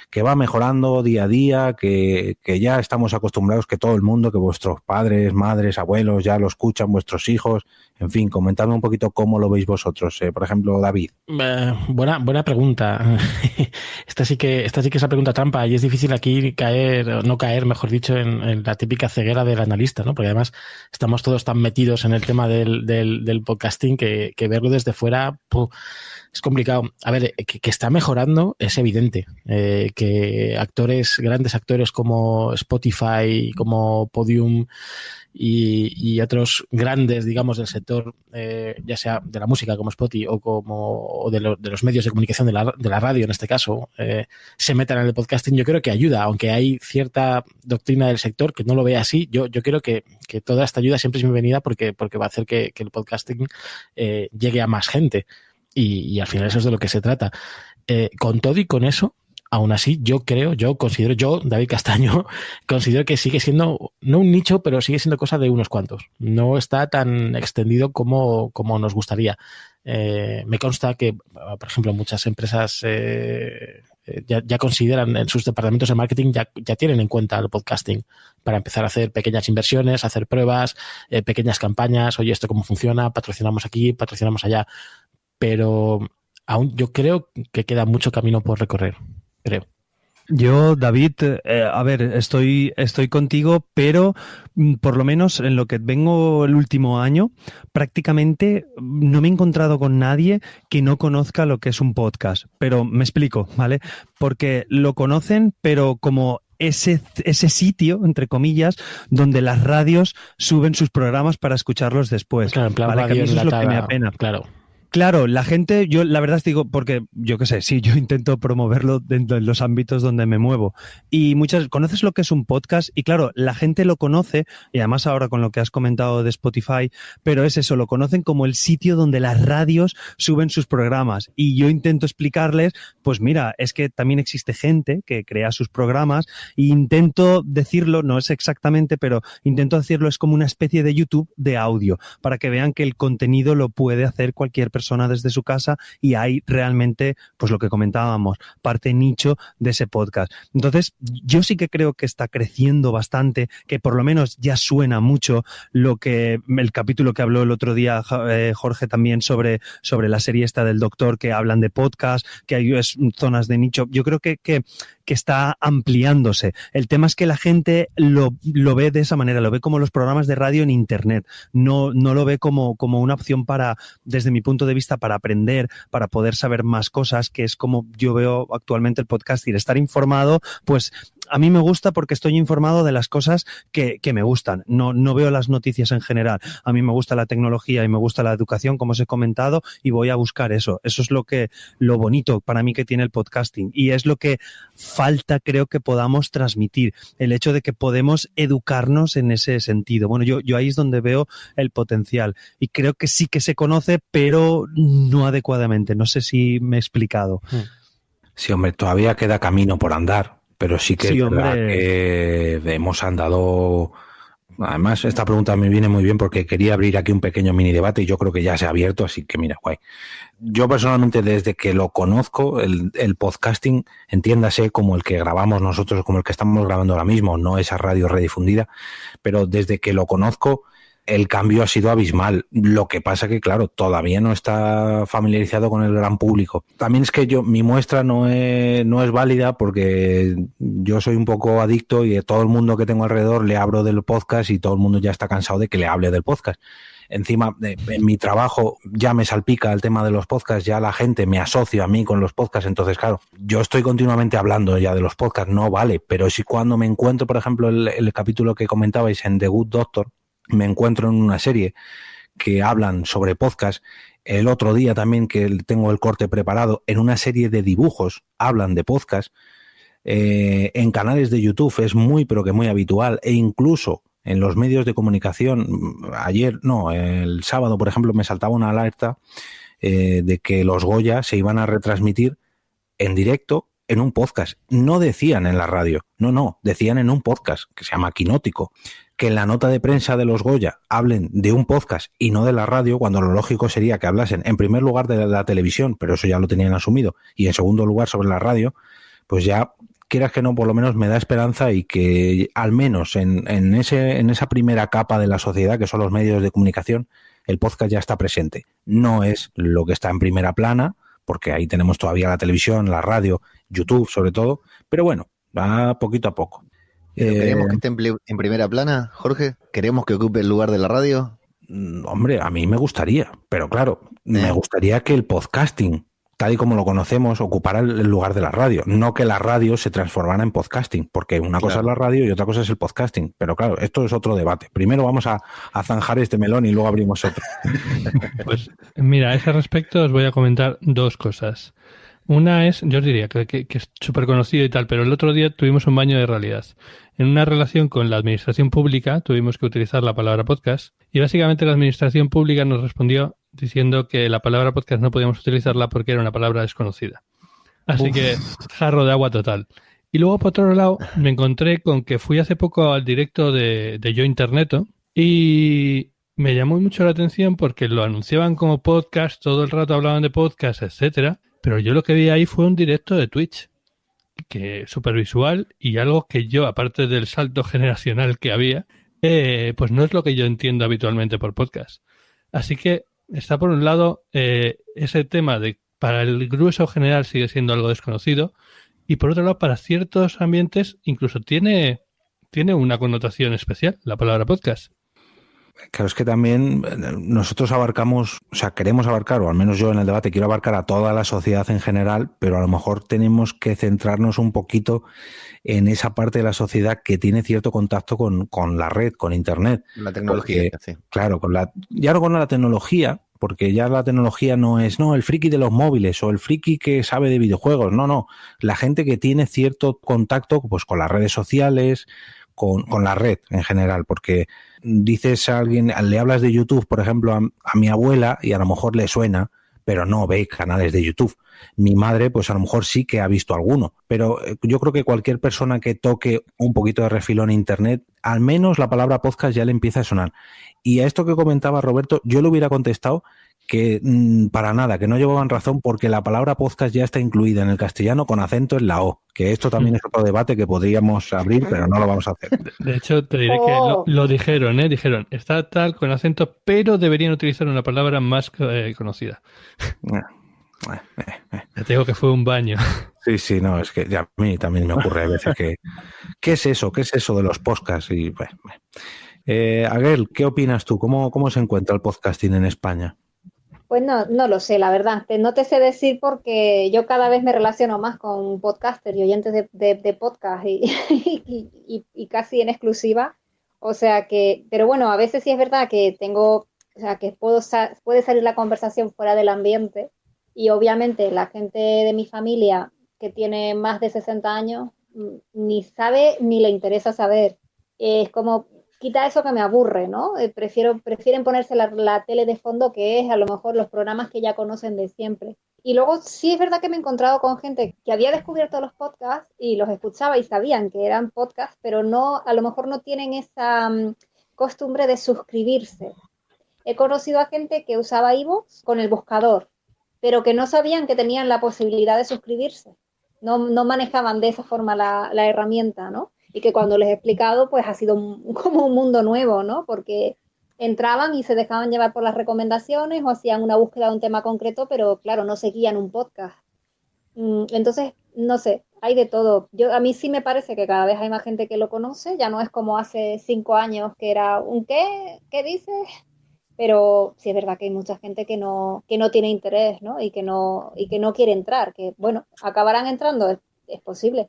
que va mejorando día a día, que ya estamos acostumbrados, que todo el mundo, que vuestros padres, madres, abuelos ya lo escuchan, vuestros hijos, en fin, comentadme un poquito cómo lo veis vosotros. Por ejemplo, David. Buena pregunta. Esta sí que es la pregunta trampa, y es difícil aquí no caer, mejor dicho, en la típica ceguera del analista, ¿no? Porque además estamos todos tan metidos en el tema del podcasting que verlo desde fuera es complicado. A ver, que está mejorando es evidente. Que grandes actores como Spotify, como Podium y otros grandes, digamos, del sector, ya sea de la música como Spotify o de los medios de comunicación de la radio en este caso, se metan en el podcasting, yo creo que ayuda, aunque hay cierta doctrina del sector que no lo ve así. Yo creo que toda esta ayuda siempre es bienvenida porque va a hacer que el podcasting llegue a más gente, y al final eso es de lo que se trata. Con todo y con eso, aún así, yo considero, David Castaño, considero que sigue siendo, no un nicho, pero sigue siendo cosa de unos cuantos. No está tan extendido como nos gustaría. Me consta que, por ejemplo, muchas empresas ya consideran en sus departamentos de marketing, ya tienen en cuenta el podcasting para empezar a hacer pequeñas inversiones, hacer pruebas, pequeñas campañas. Oye, ¿esto cómo funciona? Patrocinamos aquí, patrocinamos allá. Pero aún yo creo que queda mucho camino por recorrer, creo. Yo, David, a ver, estoy contigo, pero por lo menos en lo que vengo el último año, prácticamente no me he encontrado con nadie que no conozca lo que es un podcast. Pero me explico, ¿vale? Porque lo conocen, pero como ese sitio, entre comillas, donde las radios suben sus programas para escucharlos después. Claro, en plan ¿vale? radio que a mí eso enlatada, es lo que me apena. Claro. Claro, la gente, yo la verdad digo, porque yo qué sé, sí, yo intento promoverlo dentro de los ámbitos donde me muevo. Y conoces lo que es un podcast y claro, la gente lo conoce, y además ahora con lo que has comentado de Spotify, pero es eso, lo conocen como el sitio donde las radios suben sus programas. Y yo intento explicarles, pues mira, es que también existe gente que crea sus programas e intento decirlo, no es exactamente, pero intento decirlo, es como una especie de YouTube de audio, para que vean que el contenido lo puede hacer cualquier persona desde su casa y hay realmente, pues lo que comentábamos, parte nicho de ese podcast. Entonces, yo sí que creo que está creciendo bastante, que por lo menos ya suena mucho el capítulo que habló el otro día Jorge también sobre la serie esta del doctor, que hablan de podcast, que hay zonas de nicho. Yo creo que está ampliándose. El tema es que la gente lo ve de esa manera, lo ve como los programas de radio en internet, no lo ve como una opción para, desde mi punto de vista, para aprender, para poder saber más cosas, que es como yo veo actualmente el podcasting. Estar informado, pues a mí me gusta porque estoy informado de las cosas que me gustan. No veo las noticias en general. A mí me gusta la tecnología y me gusta la educación, como os he comentado, y voy a buscar eso. Eso es lo bonito para mí que tiene el podcasting. Y es lo que falta, creo, que podamos transmitir. El hecho de que podemos educarnos en ese sentido. Bueno, yo ahí es donde veo el potencial. Y creo que sí que se conoce, pero no adecuadamente. No sé si me he explicado. Sí, hombre, todavía queda camino por andar, pero sí que Sí, es verdad que hemos andado. Además, esta pregunta me viene muy bien porque quería abrir aquí un pequeño mini debate y yo creo que ya se ha abierto, así que mira, guay. Yo personalmente, desde que lo conozco, el podcasting, entiéndase como el que grabamos nosotros, como el que estamos grabando ahora mismo, no esa radio redifundida, pero desde que lo conozco, el cambio ha sido abismal. Lo que pasa que, claro, todavía no está familiarizado con el gran público. También es que mi muestra no es válida porque yo soy un poco adicto y a todo el mundo que tengo alrededor le hablo del podcast y todo el mundo ya está cansado de que le hable del podcast. Encima, en mi trabajo ya me salpica el tema de los podcasts, ya la gente me asocia a mí con los podcasts, entonces claro, yo estoy continuamente hablando ya de los podcasts, no vale, pero si cuando me encuentro, por ejemplo, el capítulo que comentabais en The Good Doctor, me encuentro en una serie que hablan sobre podcast. El otro día también, que tengo el corte preparado, en una serie de dibujos hablan de podcast. En canales de YouTube es muy, pero que muy habitual, e incluso en los medios de comunicación. El sábado, por ejemplo, me saltaba una alerta de que los Goya se iban a retransmitir en directo en un podcast. No decían en la radio, no, decían en un podcast que se llama Quinótico. Que en la nota de prensa de los Goya hablen de un podcast y no de la radio, cuando lo lógico sería que hablasen en primer lugar de la televisión, pero eso ya lo tenían asumido, y en segundo lugar sobre la radio, pues ya, quieras que no, por lo menos me da esperanza y que al menos en esa primera capa de la sociedad, que son los medios de comunicación, el podcast ya está presente. No es lo que está en primera plana, porque ahí tenemos todavía la televisión, la radio, YouTube sobre todo, pero bueno, va poquito a poco. ¿Queremos que esté en primera plana, Jorge? ¿Queremos que ocupe el lugar de la radio? Hombre, a mí me gustaría, pero claro, me gustaría que el podcasting, tal y como lo conocemos, ocupara el lugar de la radio, no que la radio se transformara en podcasting, porque una cosa es la radio y otra cosa es el podcasting, pero claro, esto es otro debate. Primero vamos a zanjar este melón y luego abrimos otro. Pues mira, a ese respecto os voy a comentar dos cosas. Una es, yo os diría que es súper conocido y tal, pero el otro día tuvimos un baño de realidad. En una relación con la administración pública tuvimos que utilizar la palabra podcast y básicamente la administración pública nos respondió diciendo que la palabra podcast no podíamos utilizarla porque era una palabra desconocida. Así que jarro de agua total. Y luego, por otro lado, me encontré con que fui hace poco al directo de Yo Interneto y me llamó mucho la atención porque lo anunciaban como podcast, todo el rato hablaban de podcast, etcétera. Pero yo lo que vi ahí fue un directo de Twitch, que súper visual y algo que yo, aparte del salto generacional que había, pues no es lo que yo entiendo habitualmente por podcast. Así que está por un lado ese tema de para el grueso general sigue siendo algo desconocido y por otro lado para ciertos ambientes incluso tiene una connotación especial la palabra podcast. Claro, es que también nosotros abarcamos, o sea, queremos abarcar, o al menos yo en el debate quiero abarcar a toda la sociedad en general, pero a lo mejor tenemos que centrarnos un poquito en esa parte de la sociedad que tiene cierto contacto con la red, con Internet. La tecnología, porque, sí. Claro, ya no con la tecnología, porque ya la tecnología no es, no, el friki de los móviles o el friki que sabe de videojuegos, no, la gente que tiene cierto contacto pues con las redes sociales, con la red en general, porque dices a alguien, le hablas de YouTube, por ejemplo, a mi abuela y a lo mejor le suena, pero no ve canales de YouTube. Mi madre, pues a lo mejor sí que ha visto alguno, pero yo creo que cualquier persona que toque un poquito de refilón en Internet, al menos la palabra podcast ya le empieza a sonar. Y a esto que comentaba Roberto, yo le hubiera contestado que para nada, que no llevaban razón porque la palabra podcast ya está incluida en el castellano con acento en la O, que esto también es otro debate que podríamos abrir, pero no lo vamos a hacer. De hecho, te diré que lo dijeron, dijeron, está tal con acento, pero deberían utilizar una palabra más conocida. Te digo que fue un baño. Sí, no, es que ya a mí también me ocurre a veces que ¿qué es eso? ¿Qué es eso de los podcasts? Y Aguel, ¿qué opinas tú? ¿Cómo se encuentra el podcasting en España? Pues no lo sé, la verdad. No te sé decir porque yo cada vez me relaciono más con podcasters y oyentes de podcast y casi en exclusiva. O sea que, pero bueno, a veces sí es verdad que que puede salir la conversación fuera del ambiente y obviamente la gente de mi familia que tiene más de 60 años ni sabe ni le interesa saber. Es como quita eso que me aburre, ¿no? Prefieren ponerse la tele de fondo, que es a lo mejor los programas que ya conocen de siempre. Y luego sí es verdad que me he encontrado con gente que había descubierto los podcasts y los escuchaba y sabían que eran podcasts, pero no, a lo mejor no tienen esa costumbre de suscribirse. He conocido a gente que usaba iVoox con el buscador, pero que no sabían que tenían la posibilidad de suscribirse. No manejaban de esa forma la herramienta, ¿no? Y que cuando les he explicado, pues ha sido como un mundo nuevo, ¿no? Porque entraban y se dejaban llevar por las recomendaciones o hacían una búsqueda de un tema concreto, pero claro, no seguían un podcast. Entonces, no sé, hay de todo. A mí sí me parece que cada vez hay más gente que lo conoce, ya no es como hace 5 años que era un ¿qué dices? Pero sí es verdad que hay mucha gente que no tiene interés, ¿no? Y que no quiere entrar, que bueno, acabarán entrando, es posible.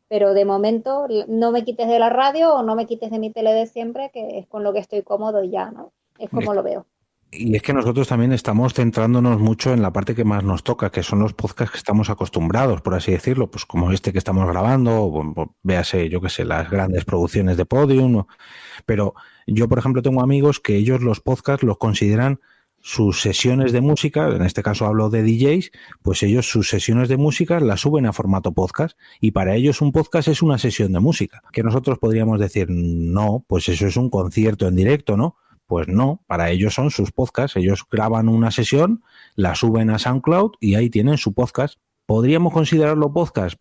Pero de momento no me quites de la radio o no me quites de mi tele de siempre, que es con lo que estoy cómodo y ya, ¿no? Es como lo veo. Y es que nosotros también estamos centrándonos mucho en la parte que más nos toca, que son los podcasts que estamos acostumbrados, por así decirlo, pues como este que estamos grabando, o véase, yo qué sé, las grandes producciones de Podium, pero yo, por ejemplo, tengo amigos que ellos los podcasts los consideran sus sesiones de música, en este caso hablo de DJs, pues ellos sus sesiones de música las suben a formato podcast y para ellos un podcast es una sesión de música, que nosotros podríamos decir, no, pues eso es un concierto en directo, ¿no? Pues no, para ellos son sus podcasts, ellos graban una sesión, la suben a SoundCloud y ahí tienen su podcast. ¿Podríamos considerarlo podcast?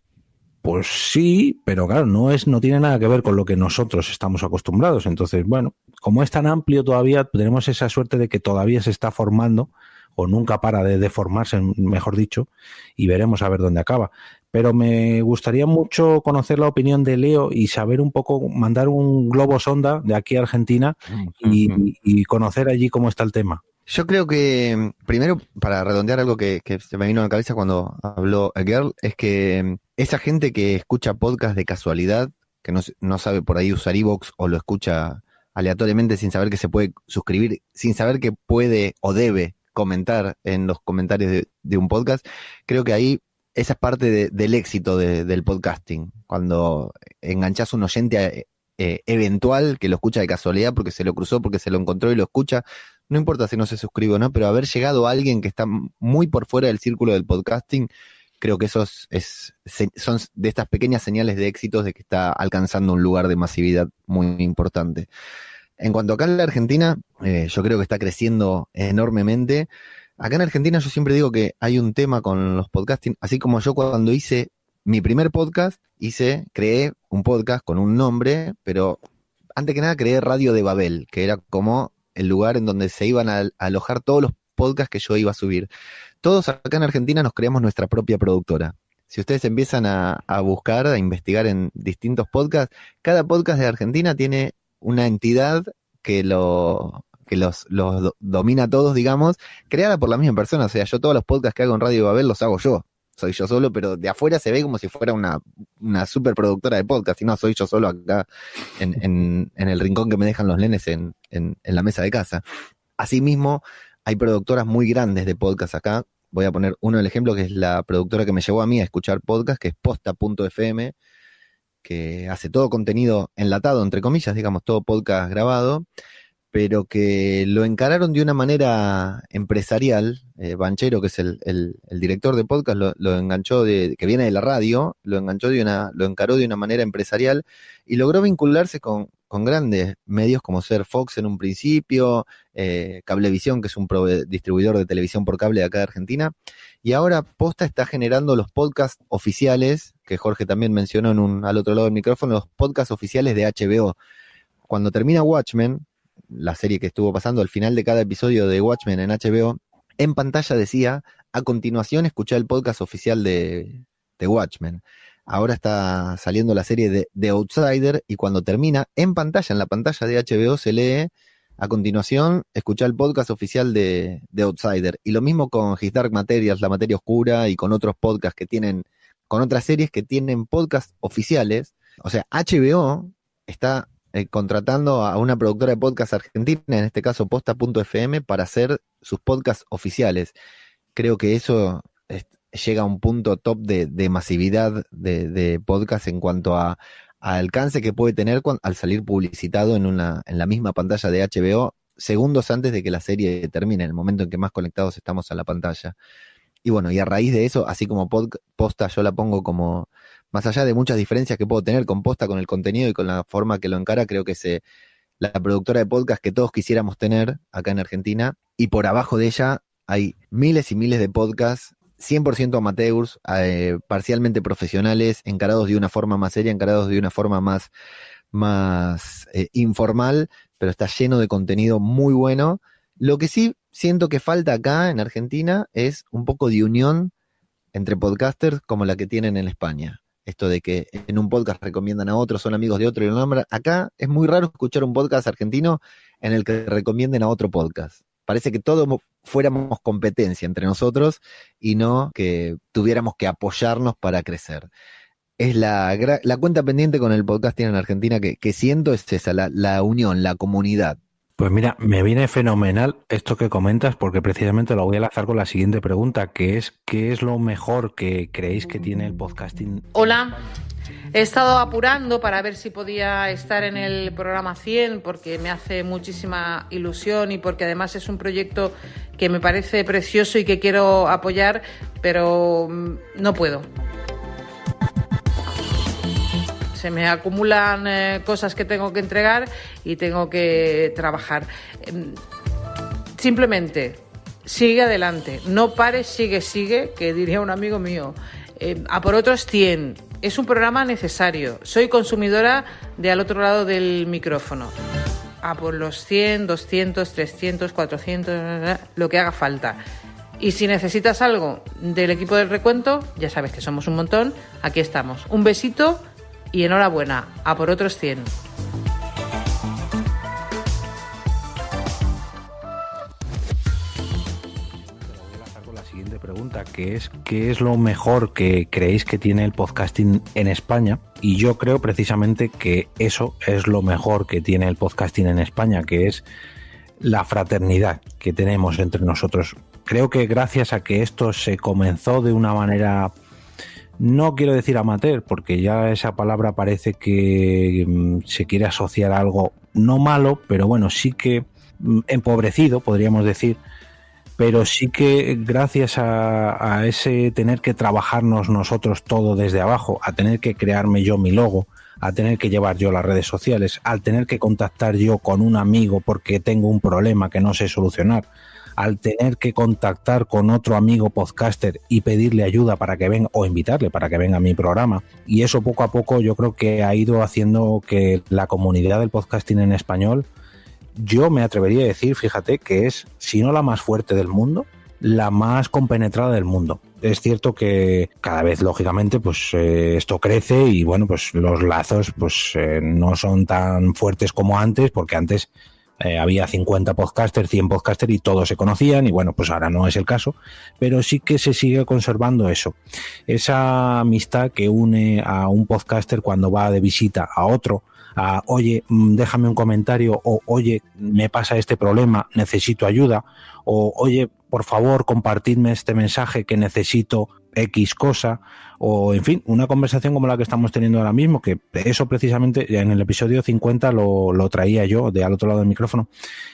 Pues sí, pero claro, no tiene nada que ver con lo que nosotros estamos acostumbrados. Entonces, bueno, como es tan amplio todavía, tenemos esa suerte de que todavía se está formando, o nunca para de formarse, mejor dicho, y veremos a ver dónde acaba. Pero me gustaría mucho conocer la opinión de Leo y saber un poco, mandar un globo sonda de aquí a Argentina y conocer allí cómo está el tema. Yo creo que, primero, para redondear algo que se me vino a la cabeza cuando habló a Girl, es que esa gente que escucha podcast de casualidad, que no sabe por ahí usar iVoox o lo escucha aleatoriamente sin saber que se puede suscribir, sin saber que puede o debe comentar en los comentarios de un podcast, creo que ahí esa es parte del éxito del podcasting, cuando enganchás un oyente eventual que lo escucha de casualidad porque se lo cruzó, porque se lo encontró y lo escucha, no importa si no se suscribe o no, pero haber llegado a alguien que está muy por fuera del círculo del podcasting, creo que eso son de estas pequeñas señales de éxitos de que está alcanzando un lugar de masividad muy importante. En cuanto acá en la Argentina, yo creo que está creciendo enormemente. Acá en Argentina yo siempre digo que hay un tema con los podcasting, así como yo cuando hice mi primer podcast, creé un podcast con un nombre, pero antes que nada creé Radio de Babel, que era como el lugar en donde se iban a alojar todos los podcasts que yo iba a subir. Todos acá en Argentina nos creamos nuestra propia productora. Si ustedes empiezan a buscar, a investigar en distintos podcasts, cada podcast de Argentina tiene una entidad que los domina a todos, digamos, creada por la misma persona. O sea, yo todos los podcasts que hago en Radio Babel los hago yo. Soy yo solo, pero de afuera se ve como si fuera una superproductora de podcast, y no, soy yo solo acá en el rincón que me dejan los nenes en la mesa de casa. Asimismo, Hay productoras muy grandes de podcast acá. Voy a poner uno del ejemplo, que es la productora que me llevó a mí a escuchar podcast, que es Posta.fm, que hace todo contenido enlatado, entre comillas, digamos, todo podcast grabado, pero que lo encararon de una manera empresarial. Banchero, que es el director de podcast, lo enganchó, que viene de la radio, lo encaró de una manera empresarial y logró vincularse con grandes medios como ser Fox en un principio, Cablevisión, que es un distribuidor de televisión por cable de acá de Argentina, y ahora Posta está generando los podcasts oficiales, que Jorge también mencionó al otro lado del micrófono, los podcasts oficiales de HBO. Cuando termina Watchmen, la serie que estuvo pasando, al final de cada episodio de Watchmen en HBO, en pantalla decía: a continuación escuché el podcast oficial de Watchmen. Ahora está saliendo la serie de The Outsider, y cuando termina, en la pantalla de HBO se lee: a continuación escuché el podcast oficial de The Outsider. Y lo mismo con His Dark Materials, La Materia Oscura, y con otros podcasts con otras series que tienen podcasts oficiales. O sea, HBO está contratando a una productora de podcast argentina, en este caso Posta.fm, para hacer sus podcasts oficiales. Creo que eso llega a un punto top de masividad de podcast en cuanto a alcance que puede tener al salir publicitado en la misma pantalla de HBO segundos antes de que la serie termine, en el momento en que más conectados estamos a la pantalla. Y bueno, y a raíz de eso, así como Posta yo la pongo como, más allá de muchas diferencias que puedo tener con Posta, con el contenido y con la forma que lo encara, creo que es la productora de podcast que todos quisiéramos tener acá en Argentina, y por abajo de ella hay miles y miles de podcasts 100% amateurs, parcialmente profesionales, encarados de una forma más seria, encarados de una forma más informal, pero está lleno de contenido muy bueno. Lo que sí siento que falta acá en Argentina es un poco de unión entre podcasters como la que tienen en España. Esto de que en un podcast recomiendan a otro, son amigos de otro y lo nombran. Acá es muy raro escuchar un podcast argentino en el que recomienden a otro podcast. Parece que todos fuéramos competencia entre nosotros y no que tuviéramos que apoyarnos para crecer. Es la cuenta pendiente con el podcasting en Argentina que siento, es esa, la unión, la comunidad. Pues mira, me viene fenomenal esto que comentas, porque precisamente lo voy a enlazar con la siguiente pregunta, que es: ¿qué es lo mejor que creéis que tiene el podcasting? Hola, he estado apurando para ver si podía estar en el programa 100, porque me hace muchísima ilusión y porque además es un proyecto que me parece precioso y que quiero apoyar, pero no puedo. Se me acumulan cosas que tengo que entregar y tengo que trabajar. Simplemente, sigue adelante, no pares, sigue, que diría un amigo mío. A por otros 100. Es un programa necesario. Soy consumidora de al otro lado del micrófono. A por los 100, 200, 300, 400, lo que haga falta. Y si necesitas algo del equipo del recuento, ya sabes que somos un montón, aquí estamos. Un besito y enhorabuena, a por otros 100. Con la siguiente pregunta, que es: ¿qué es lo mejor que creéis que tiene el podcasting en España? Y yo creo precisamente que eso es lo mejor que tiene el podcasting en España, que es la fraternidad que tenemos entre nosotros. Creo que gracias a que esto se comenzó de una manera, no quiero decir amateur, porque ya esa palabra parece que se quiere asociar a algo no malo, pero bueno, sí que empobrecido, podríamos decir, pero sí que gracias a ese tener que trabajarnos nosotros todo desde abajo, a tener que crearme yo mi logo, a tener que llevar yo las redes sociales, al tener que contactar yo con un amigo porque tengo un problema que no sé solucionar, al tener que contactar con otro amigo podcaster y pedirle ayuda para que venga, o invitarle para que venga a mi programa. Y eso poco a poco yo creo que ha ido haciendo que la comunidad del podcasting en español, yo me atrevería a decir, fíjate, que es, si no la más fuerte del mundo, la más compenetrada del mundo. Es cierto que cada vez, lógicamente, pues esto crece y bueno, pues los lazos pues no son tan fuertes como antes, porque antes había 50 podcasters, 100 podcasters y todos se conocían y bueno, pues ahora no es el caso, pero sí que se sigue conservando eso, esa amistad que une a un podcaster cuando va de visita a otro, a oye, déjame un comentario, o oye, me pasa este problema, necesito ayuda, o oye, por favor, compartidme este mensaje que necesito X cosa, o en fin, una conversación como la que estamos teniendo ahora mismo, que eso precisamente en el episodio 50 lo traía yo de al otro lado del micrófono,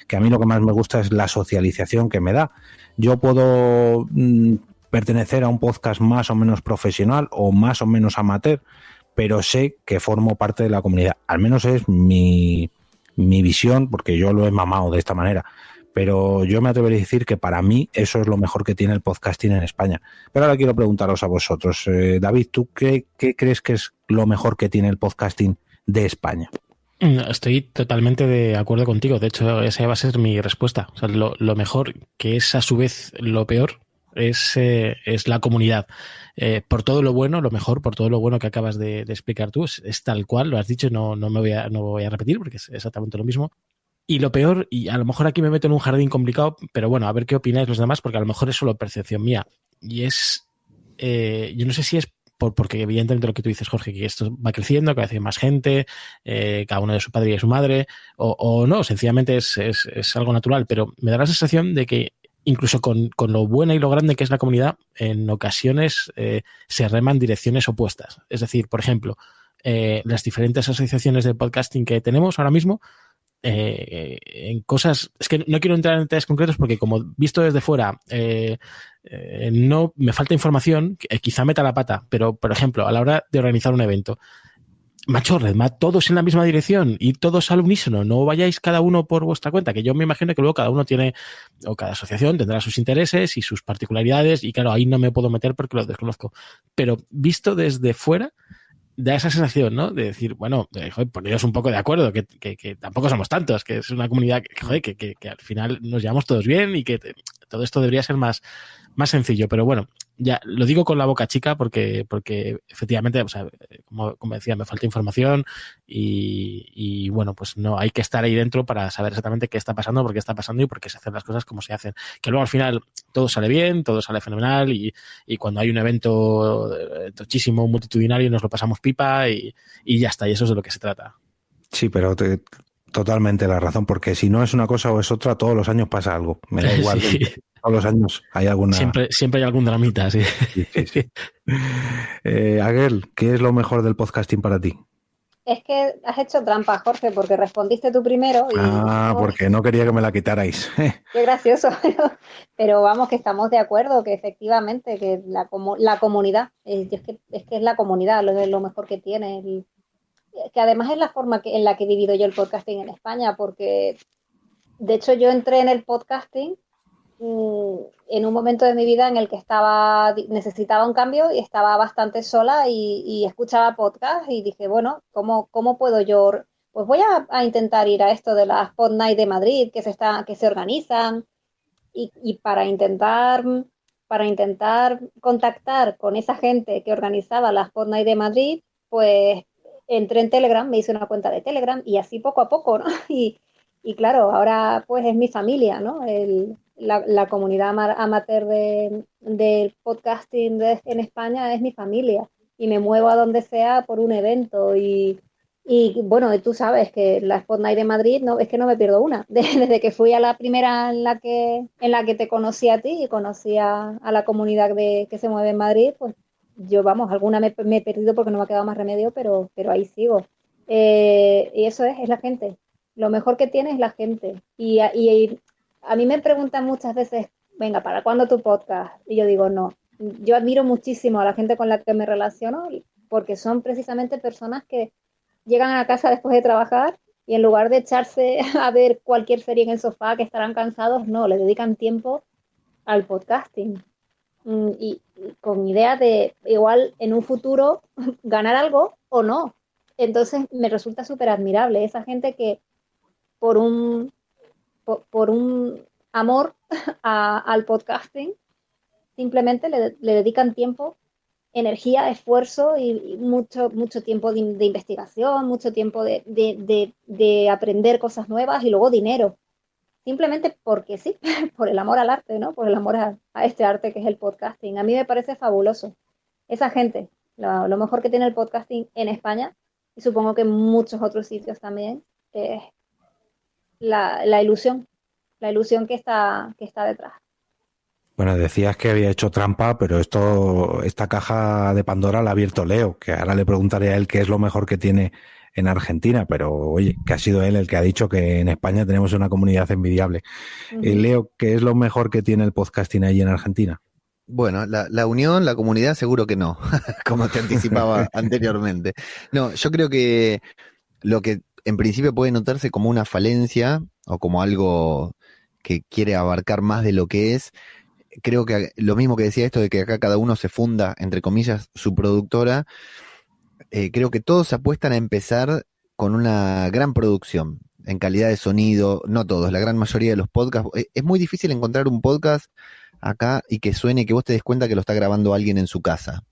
que a mí lo que más me gusta es la socialización que me da. Yo puedo pertenecer a un podcast más o menos profesional o más o menos amateur, pero sé que formo parte de la comunidad. Al menos es mi visión, porque yo lo he mamado de esta manera. Pero yo me atrevería a decir que para mí eso es lo mejor que tiene el podcasting en España. Pero ahora quiero preguntaros a vosotros. David, ¿tú qué crees que es lo mejor que tiene el podcasting de España? Estoy totalmente de acuerdo contigo. De hecho, esa va a ser mi respuesta. O sea, lo mejor, que es a su vez lo peor, es la comunidad. Por todo lo bueno, lo mejor, por todo lo bueno que acabas de explicar tú, es tal cual, lo has dicho, no voy a repetir porque es exactamente lo mismo. Y lo peor, y a lo mejor aquí me meto en un jardín complicado, pero bueno, a ver qué opináis los demás, porque a lo mejor es solo percepción mía. Y es, yo no sé si es porque evidentemente lo que tú dices, Jorge, que esto va creciendo, cada vez hay más gente, cada uno de su padre y de su madre, o no, sencillamente es algo natural, pero me da la sensación de que incluso con lo buena y lo grande que es la comunidad, en ocasiones se reman direcciones opuestas. Es decir, por ejemplo, las diferentes asociaciones de podcasting que tenemos ahora mismo, en cosas, es que no quiero entrar en detalles concretos porque como visto desde fuera no me falta información, quizá meta la pata, pero por ejemplo a la hora de organizar un evento, macho, redmad todos en la misma dirección y todos al unísono, no vayáis cada uno por vuestra cuenta, que yo me imagino que luego cada uno tiene, o cada asociación tendrá sus intereses y sus particularidades y claro, ahí no me puedo meter porque lo desconozco, pero visto desde fuera da esa sensación, ¿no? De decir, bueno, joder, poneros un poco de acuerdo, que tampoco somos tantos, que es una comunidad que al final nos llevamos todos bien y que todo esto debería ser más sencillo. Pero bueno, ya lo digo con la boca chica porque efectivamente, o sea, como decía, me falta información y bueno, pues no hay que estar ahí dentro para saber exactamente qué está pasando, por qué está pasando y por qué se hacen las cosas como se hacen. Que luego al final todo sale bien, todo sale fenomenal y cuando hay un evento tochísimo, multitudinario, nos lo pasamos pipa y ya está, y eso es de lo que se trata. Sí, pero totalmente la razón, porque si no es una cosa o es otra, todos los años pasa algo. Me da igual. Sí. Todos los años hay alguna... Siempre hay algún dramita, sí. Sí. Aguel, ¿qué es lo mejor del podcasting para ti? Es que has hecho trampa, Jorge, porque respondiste tú primero. Porque no quería que me la quitarais. Qué gracioso. Pero vamos, que estamos de acuerdo, que efectivamente, que la comunidad, es que es la comunidad lo mejor que tiene. Que además es la forma en la que he vivido yo el podcasting en España, porque de hecho yo entré en el podcasting en un momento de mi vida en el que necesitaba un cambio y estaba bastante sola y escuchaba podcast y dije, bueno, ¿cómo puedo yo? Pues voy a intentar ir a esto de las Pod Night de Madrid que se organizan y para intentar contactar con esa gente que organizaba las Pod Night de Madrid, pues entré en Telegram, me hice una cuenta de Telegram y así poco a poco, ¿no? Y claro, ahora pues es mi familia, ¿no? La comunidad amateur del podcasting en España es mi familia y me muevo a donde sea por un evento y bueno, tú sabes que la Spot Night de Madrid es que no me pierdo una. Desde que fui a la primera en la que te conocí a ti y conocí a la comunidad que se mueve en Madrid, pues yo, vamos, alguna me he perdido porque no me ha quedado más remedio, pero ahí sigo. Y eso es la gente. Lo mejor que tiene es la gente. Y a mí me preguntan muchas veces, venga, ¿para cuándo tu podcast? Y yo digo, no. Yo admiro muchísimo a la gente con la que me relaciono porque son precisamente personas que llegan a casa después de trabajar y en lugar de echarse a ver cualquier serie en el sofá que estarán cansados, no, le dedican tiempo al podcasting. Y con idea de igual en un futuro ganar algo o no. Entonces me resulta súper admirable esa gente que por un amor al podcasting simplemente le dedican tiempo energía, esfuerzo y mucho tiempo de investigación, mucho tiempo de aprender cosas nuevas y luego dinero. Simplemente porque sí, por el amor al arte, ¿no? Por el amor a este arte que es el podcasting. A mí me parece fabuloso. Esa gente, lo mejor que tiene el podcasting en España, y supongo que en muchos otros sitios también, es la ilusión que está detrás. Bueno, decías que había hecho trampa, pero esta caja de Pandora la ha abierto Leo, que ahora le preguntaré a él qué es lo mejor que tiene en Argentina, pero oye, que ha sido él el que ha dicho que en España tenemos una comunidad envidiable. Leo, ¿qué es lo mejor que tiene el podcasting allí en Argentina? Bueno, la unión, la comunidad, seguro que no, como te anticipaba anteriormente. No, yo creo que lo que en principio puede notarse como una falencia o como algo que quiere abarcar más de lo que es, creo que lo mismo que decía esto de que acá cada uno se funda, entre comillas, su productora, creo que todos apuestan a empezar con una gran producción en calidad de sonido, no todos, la gran mayoría de los podcasts. Es muy difícil encontrar un podcast acá y que suene, que vos te des cuenta que lo está grabando alguien en su casa.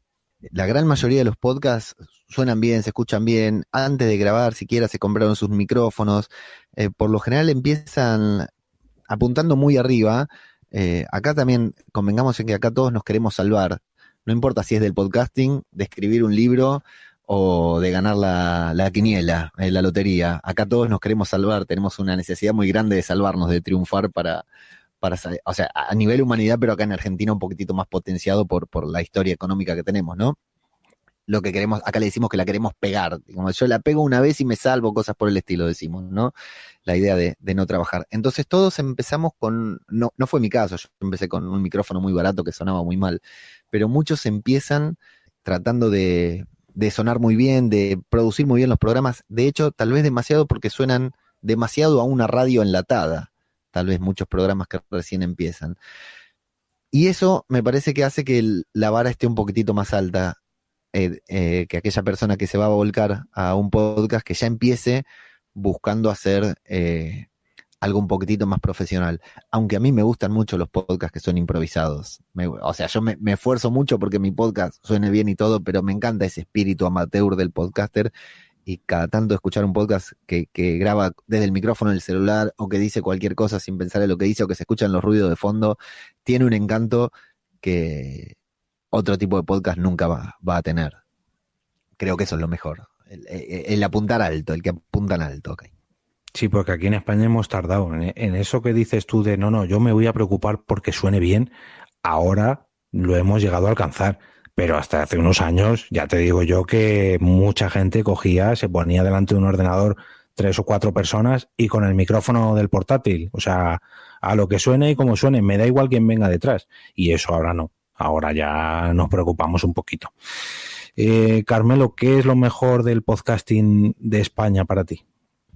La gran mayoría de los podcasts suenan bien, se escuchan bien, antes de grabar siquiera se compraron sus micrófonos, por lo general empiezan apuntando muy arriba. Acá también, convengamos en que acá todos nos queremos salvar, no importa si es del podcasting, de escribir un libro o de ganar la quiniela, la lotería. Acá todos nos queremos salvar, tenemos una necesidad muy grande de salvarnos, de triunfar para o sea, a nivel humanidad, pero acá en Argentina un poquitito más potenciado por la historia económica que tenemos, ¿no? Lo que queremos, acá le decimos que la queremos pegar, como yo la pego una vez y me salvo, cosas por el estilo, decimos, ¿no? La idea de no trabajar. Entonces todos empezamos no fue mi caso, yo empecé con un micrófono muy barato que sonaba muy mal, pero muchos empiezan tratando de sonar muy bien, de producir muy bien los programas, de hecho, tal vez demasiado porque suenan demasiado a una radio enlatada, tal vez muchos programas que recién empiezan. Y eso me parece que hace que la vara esté un poquitito más alta, que aquella persona que se va a volcar a un podcast que ya empiece buscando hacer algo un poquitito más profesional. Aunque a mí me gustan mucho los podcasts que son improvisados. O sea, yo me esfuerzo mucho porque mi podcast suene bien y todo, pero me encanta ese espíritu amateur del podcaster. Y cada tanto escuchar un podcast que graba desde el micrófono del celular o que dice cualquier cosa sin pensar en lo que dice o que se escuchan los ruidos de fondo, tiene un encanto que otro tipo de podcast nunca va a tener. Creo que eso es lo mejor. El apuntar alto, el que apuntan alto. Okay. Sí, porque aquí en España hemos tardado. En eso que dices tú de no, yo me voy a preocupar porque suene bien, ahora lo hemos llegado a alcanzar. Pero hasta hace unos años, ya te digo yo que mucha gente cogía, se ponía delante de un ordenador 3 o 4 personas y con el micrófono del portátil, o sea, a lo que suene y como suene, me da igual quién venga detrás. Y eso ahora no, ahora ya nos preocupamos un poquito. Carmelo, ¿qué es lo mejor del podcasting de España para ti?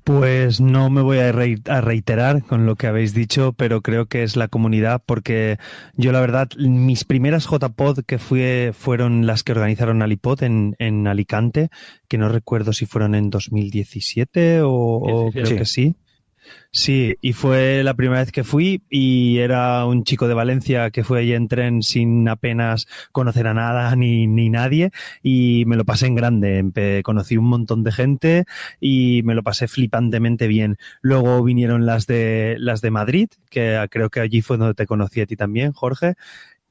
Pues no me voy a reiterar con lo que habéis dicho, pero creo que es la comunidad, porque yo la verdad, mis primeras JPod que fueron las que organizaron Alipod en Alicante, que no recuerdo si fueron en 2017 o creo que sí. Sí, y fue la primera vez que fui y era un chico de Valencia que fue allí en tren sin apenas conocer a nada ni nadie y me lo pasé en grande. Conocí un montón de gente y me lo pasé flipantemente bien. Luego vinieron las de Madrid, que creo que allí fue donde te conocí a ti también, Jorge.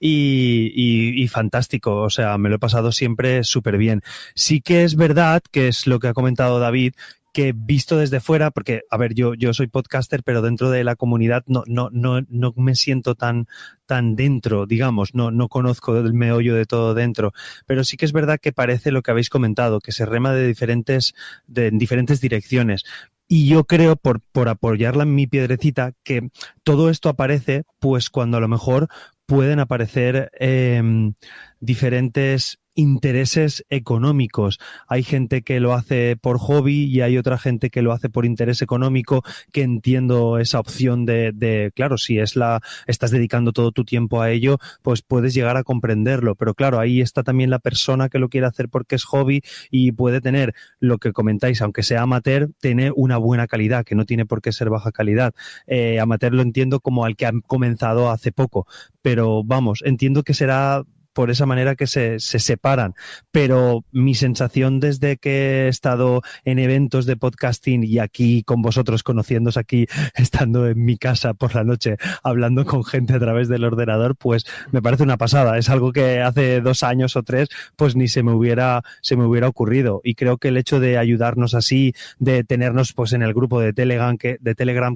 Y fantástico, o sea, me lo he pasado siempre súper bien. Sí que es verdad, que es lo que ha comentado David, que visto desde fuera, porque, a ver, yo soy podcaster, pero dentro de la comunidad no me siento tan dentro, digamos, no conozco el meollo de todo dentro, pero sí que es verdad que parece lo que habéis comentado, que se rema en diferentes direcciones. Y yo creo, por apoyarla en mi piedrecita, que todo esto aparece, pues cuando a lo mejor pueden aparecer diferentes intereses económicos. Hay gente que lo hace por hobby y hay otra gente que lo hace por interés económico, que entiendo esa opción de claro, si estás dedicando todo tu tiempo a ello, pues puedes llegar a comprenderlo, pero claro, ahí está también la persona que lo quiere hacer porque es hobby y puede tener lo que comentáis, aunque sea amateur, tener una buena calidad, que no tiene por qué ser baja calidad. Amateur lo entiendo como al que ha comenzado hace poco, pero vamos, entiendo que será por esa manera que se separan. Pero mi sensación desde que he estado en eventos de podcasting y aquí con vosotros, conociéndoos aquí, estando en mi casa por la noche, hablando con gente a través del ordenador, pues me parece una pasada. Es algo que hace 2 años o 3 pues ni se me hubiera ocurrido. Y creo que el hecho de ayudarnos así, de tenernos pues en el grupo de Telegram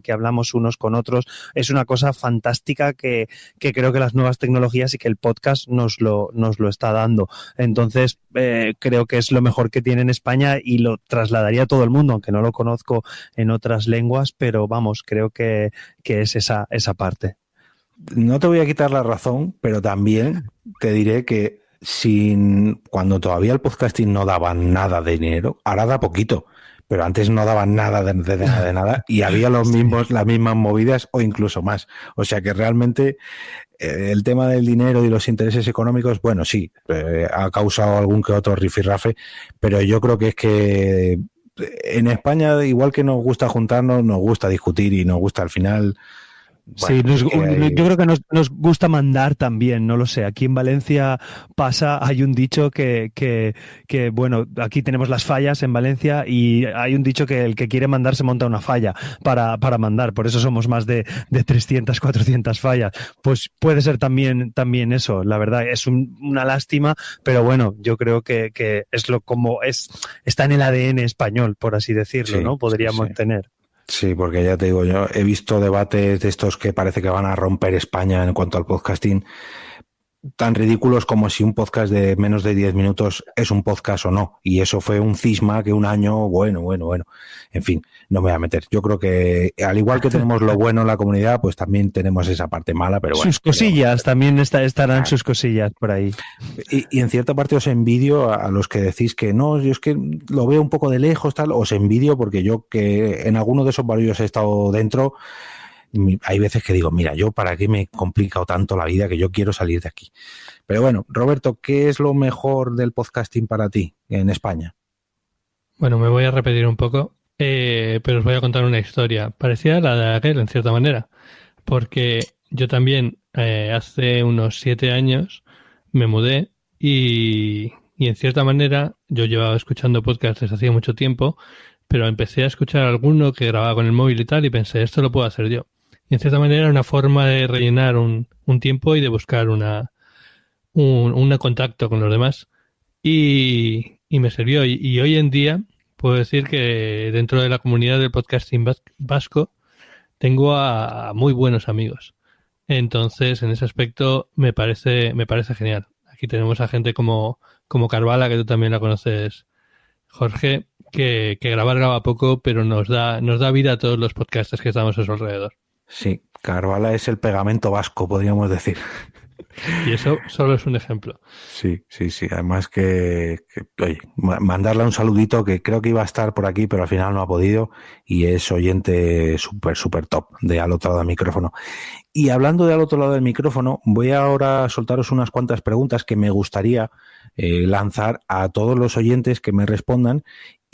que hablamos unos con otros, es una cosa fantástica que creo que las nuevas tecnologías y que el podcast nos lo está dando. Entonces, creo que es lo mejor que tiene en España y lo trasladaría a todo el mundo, aunque no lo conozco en otras lenguas, pero vamos, creo que es esa parte. No te voy a quitar la razón, pero también te diré que cuando todavía el podcasting no daba nada de dinero, ahora da poquito, pero antes no daban nada de nada y había las mismas movidas o incluso más. O sea que realmente el tema del dinero y los intereses económicos, bueno, sí, ha causado algún que otro rifirrafe, pero yo creo que es que en España, igual que nos gusta juntarnos, nos gusta discutir y nos gusta al final... Bueno, sí, yo creo que nos gusta mandar también, no lo sé. Aquí en Valencia hay un dicho que bueno, aquí tenemos las fallas en Valencia y hay un dicho que el que quiere mandar se monta una falla para mandar, por eso somos más de 300, 400 fallas. Pues puede ser también eso, la verdad, es una lástima, pero bueno, yo creo que está en el ADN español, por así decirlo, sí, ¿no? Podríamos tener. Sí, porque ya te digo, yo he visto debates de estos que parece que van a romper España en cuanto al podcasting, tan ridículos como si un podcast de menos de 10 minutos es un podcast o no. Y eso fue un cisma que un año, bueno. En fin, no me voy a meter. Yo creo que al igual que tenemos lo bueno en la comunidad, pues también tenemos esa parte mala, pero bueno. Sus cosillas, también estarán sus cosillas por ahí. Y en cierta parte os envidio a los que decís que no, yo es que lo veo un poco de lejos, tal, os envidio porque yo que en alguno de esos barrios he estado dentro, hay veces que digo, mira, yo para qué me he complicado tanto la vida que yo quiero salir de aquí. Pero bueno, Roberto, ¿qué es lo mejor del podcasting para ti en España? Bueno, me voy a repetir un poco, pero os voy a contar una historia parecida a la de aquel, en cierta manera, porque yo también hace unos 7 años me mudé y en cierta manera yo llevaba escuchando podcasts desde hacía mucho tiempo, pero empecé a escuchar alguno que grababa con el móvil y tal y pensé, esto lo puedo hacer yo. Y en cierta manera era una forma de rellenar un tiempo y de buscar un contacto con los demás. Y me sirvió. Y hoy en día puedo decir que dentro de la comunidad del podcasting vasco tengo a muy buenos amigos. Entonces, en ese aspecto me parece genial. Aquí tenemos a gente como Carvala, que tú también la conoces, Jorge, que graba poco, pero nos da vida a todos los podcasters que estamos a su alrededor. Sí, Carvala es el pegamento vasco, podríamos decir. Y eso solo es un ejemplo. Sí. Además que oye, mandarle un saludito que creo que iba a estar por aquí, pero al final no ha podido y es oyente súper top de Al Otro Lado del Micrófono. Y hablando de Al Otro Lado del Micrófono, voy ahora a soltaros unas cuantas preguntas que me gustaría lanzar a todos los oyentes que me respondan.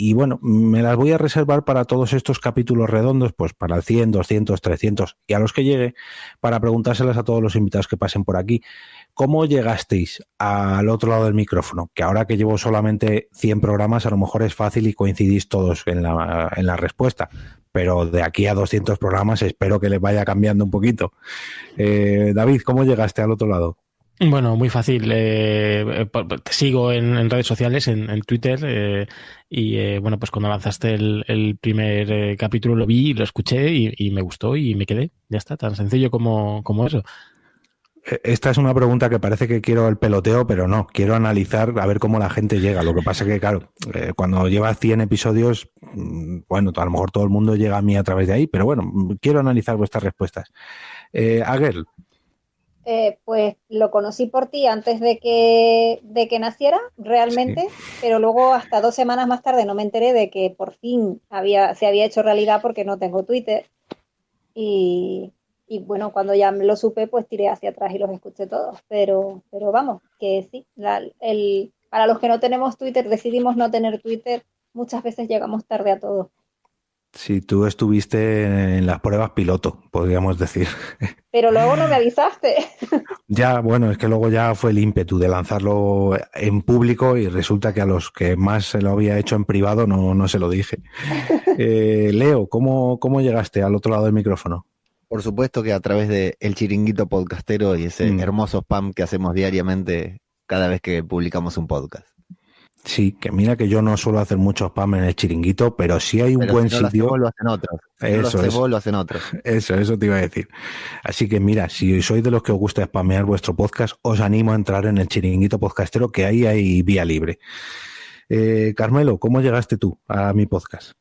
Y bueno, me las voy a reservar para todos estos capítulos redondos, pues para el 100, 200, 300 y a los que llegue, para preguntárselas a todos los invitados que pasen por aquí. ¿Cómo llegasteis al otro lado del micrófono? Que ahora que llevo solamente 100 programas, a lo mejor es fácil y coincidís todos en la respuesta. Pero de aquí a 200 programas espero que les vaya cambiando un poquito. David, ¿cómo llegaste al otro lado? Bueno, muy fácil. Te sigo en redes sociales, en Twitter, y bueno, pues cuando lanzaste el primer capítulo lo vi, lo escuché y me gustó y me quedé. Ya está, tan sencillo como eso. Esta es una pregunta que parece que quiero el peloteo, pero no, quiero analizar a ver cómo la gente llega. Lo que pasa es que, claro, cuando llevas 100 episodios, bueno, a lo mejor todo el mundo llega a mí a través de ahí, pero bueno, quiero analizar vuestras respuestas. Aguel. Pues lo conocí por ti antes de que naciera realmente, sí. Pero luego hasta 2 semanas más tarde no me enteré de que por fin se había hecho realidad porque no tengo Twitter y bueno, cuando ya lo supe pues tiré hacia atrás y los escuché todos, pero vamos, que sí, para los que no tenemos Twitter, decidimos no tener Twitter, muchas veces llegamos tarde a todo. Sí, tú estuviste en las pruebas piloto, podríamos decir. Pero luego no me avisaste. Ya, bueno, es que luego ya fue el ímpetu de lanzarlo en público y resulta que a los que más se lo había hecho en privado no se lo dije. Leo, ¿cómo llegaste al otro lado del micrófono? Por supuesto que a través de El Chiringuito Podcastero y ese hermoso spam que hacemos diariamente cada vez que publicamos un podcast. Sí, que mira que yo no suelo hacer mucho spam en El Chiringuito, pero sí hay un buen si no sitio. Lo hacen otros. Lo hacen otros. Eso te iba a decir. Así que mira, si sois de los que os gusta spamear vuestro podcast, os animo a entrar en El Chiringuito Podcastero, que ahí hay vía libre. Carmelo, ¿cómo llegaste tú a mi podcast?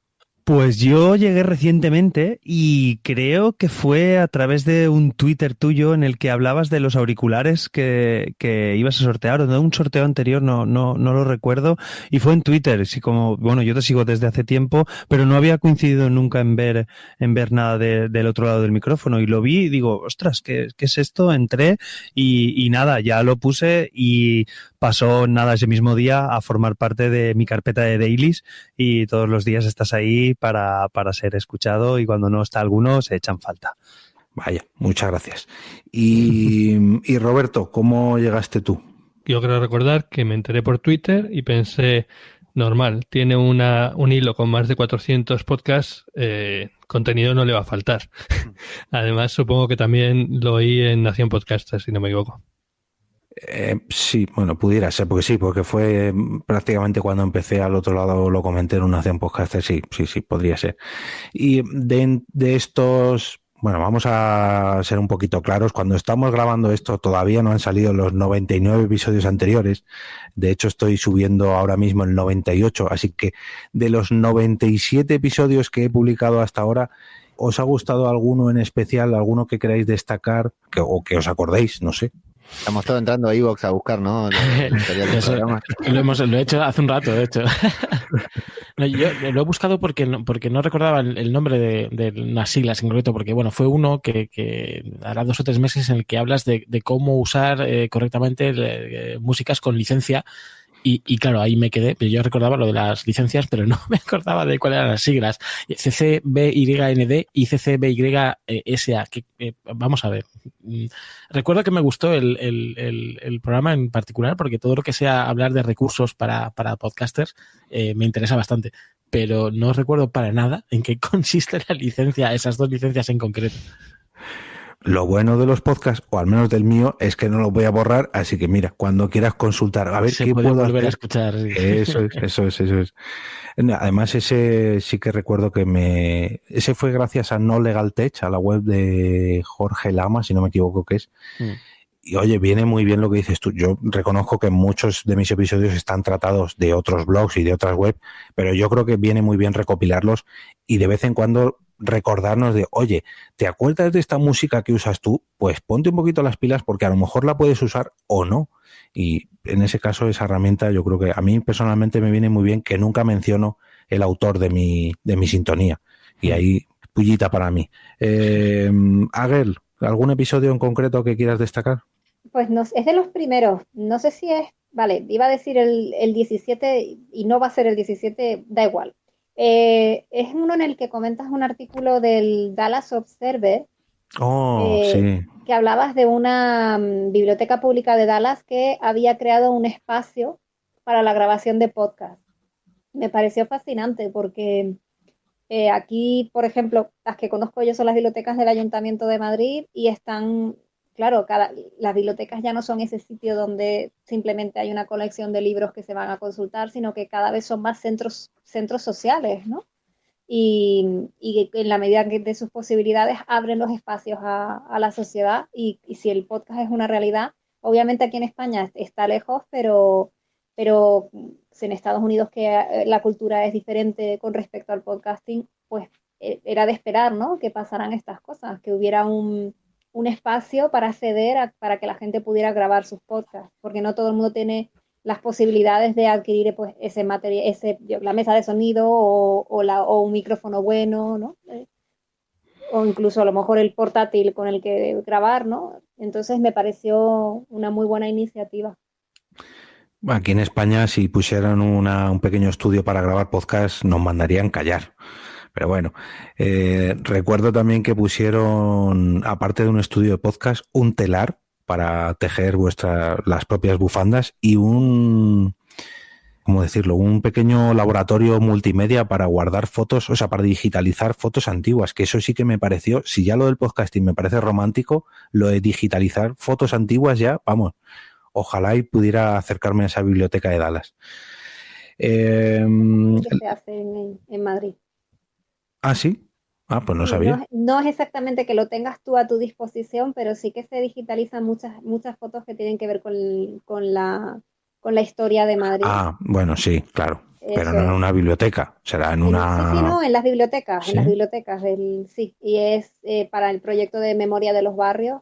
Pues yo llegué recientemente y creo que fue a través de un Twitter tuyo en el que hablabas de los auriculares que ibas a sortear, o de un sorteo anterior, no lo recuerdo, y fue en Twitter, sí, como, bueno, yo te sigo desde hace tiempo, pero no había coincidido nunca en ver nada del otro lado del micrófono, y lo vi y digo, ostras, ¿qué es esto? Entré y nada, ya lo puse y pasó nada ese mismo día a formar parte de mi carpeta de dailies y todos los días estás ahí para ser escuchado y cuando no está alguno se echan falta. Vaya, muchas gracias. Y Roberto, ¿cómo llegaste tú? Yo quiero recordar que me enteré por Twitter y pensé, normal, tiene un hilo con más de 400 podcasts, contenido no le va a faltar. Además, supongo que también lo oí en Nación Podcaster, si no me equivoco. Sí, bueno, pudiera ser, porque fue prácticamente cuando empecé al otro lado, lo comenté en una Nación Podcaster, sí, podría ser. Y de estos, bueno, vamos a ser un poquito claros, cuando estamos grabando esto todavía no han salido los 99 episodios anteriores, de hecho estoy subiendo ahora mismo el 98, así que de los 97 episodios que he publicado hasta ahora, ¿os ha gustado alguno en especial, alguno que queráis destacar o que os acordéis? No sé. Estamos todos entrando a iVoox a buscar, ¿no? Lo he hecho hace un rato, de hecho. Yo lo he buscado porque no recordaba el nombre de unas siglas en concreto, porque bueno, fue uno que hará 2 o 3 meses en el que hablas de cómo usar correctamente músicas con licencia. Y claro, ahí me quedé, pero yo recordaba lo de las licencias, pero no me acordaba de cuáles eran las siglas. CC-BYND y CC-BY-SA. Vamos a ver. Recuerdo que me gustó el programa en particular, porque todo lo que sea hablar de recursos para podcasters me interesa bastante. Pero no recuerdo para nada en qué consiste la licencia, esas 2 licencias en concreto. Lo bueno de los podcasts, o al menos del mío, es que no los voy a borrar, así que mira, cuando quieras consultar, a ver qué puedo volver hacer. A escuchar. Sí. Eso es. Además, ese sí que recuerdo que ese fue gracias a No Legal Tech, a la web de Jorge Lama, si no me equivoco que es. Y oye, viene muy bien lo que dices tú. Yo reconozco que muchos de mis episodios están tratados de otros blogs y de otras webs, pero yo creo que viene muy bien recopilarlos y de vez en cuando recordarnos de, oye, ¿te acuerdas de esta música que usas tú? Pues ponte un poquito las pilas porque a lo mejor la puedes usar o no. Y en ese caso, esa herramienta, yo creo que a mí personalmente me viene muy bien, que nunca menciono el autor de mi sintonía. Y ahí, pullita para mí. Ángel, ¿algún episodio en concreto que quieras destacar? Pues no, es de los primeros. No sé si es, vale, iba a decir el 17 y no va a ser el 17, da igual. Es uno en el que comentas un artículo del Dallas Observer, sí. que hablabas de una biblioteca pública de Dallas que había creado un espacio para la grabación de podcast. Me pareció fascinante porque aquí, por ejemplo, las que conozco yo son las bibliotecas del Ayuntamiento de Madrid y están, claro, las bibliotecas ya no son ese sitio donde simplemente hay una colección de libros que se van a consultar, sino que cada vez son más centros sociales, ¿no? Y en la medida de sus posibilidades abren los espacios a la sociedad y si el podcast es una realidad, obviamente aquí en España está lejos, pero en Estados Unidos que la cultura es diferente con respecto al podcasting, pues era de esperar, ¿no? Que pasaran estas cosas, que hubiera un espacio para acceder para que la gente pudiera grabar sus podcasts, porque no todo el mundo tiene las posibilidades de adquirir pues ese material, la mesa de sonido o un micrófono bueno, ¿no? O incluso a lo mejor el portátil con el que grabar, ¿no? Entonces me pareció una muy buena iniciativa. Aquí en España, si pusieran un pequeño estudio para grabar podcast, nos mandarían callar. Pero bueno, recuerdo también que pusieron, aparte de un estudio de podcast, un telar para tejer las propias bufandas y ¿cómo decirlo? Un pequeño laboratorio multimedia para guardar fotos, o sea, para digitalizar fotos antiguas, que eso sí que me pareció, si ya lo del podcasting me parece romántico, lo de digitalizar fotos antiguas ya, vamos, ojalá y pudiera acercarme a esa biblioteca de Dallas. Que se hace en Madrid. ¿Ah, sí? Ah, pues no Sí, sabía. no es exactamente que lo tengas tú a tu disposición, pero sí que se digitalizan muchas fotos que tienen que ver con la historia de Madrid. Ah, bueno, sí, claro. Pero Eso no en es. una biblioteca, será en una... Sí, no, en las bibliotecas, ¿Sí? sí. Y es para el proyecto de Memoria de los Barrios,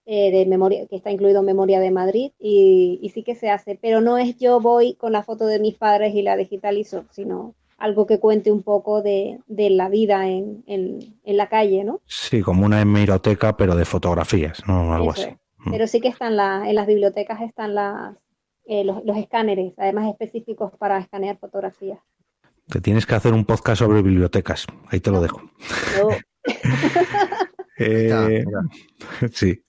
de memoria, que está incluido en Memoria de Madrid, y sí que se hace, pero no es yo voy con la foto de mis padres y la digitalizo, sino algo que cuente un poco de la vida en la calle, ¿no? Sí, como una hemeroteca, pero de fotografías, ¿no? Algo Eso así. es. Pero sí que están en las bibliotecas están los escáneres, además específicos para escanear fotografías. Te tienes que hacer un podcast sobre bibliotecas. Ahí te lo dejo. No. Sí.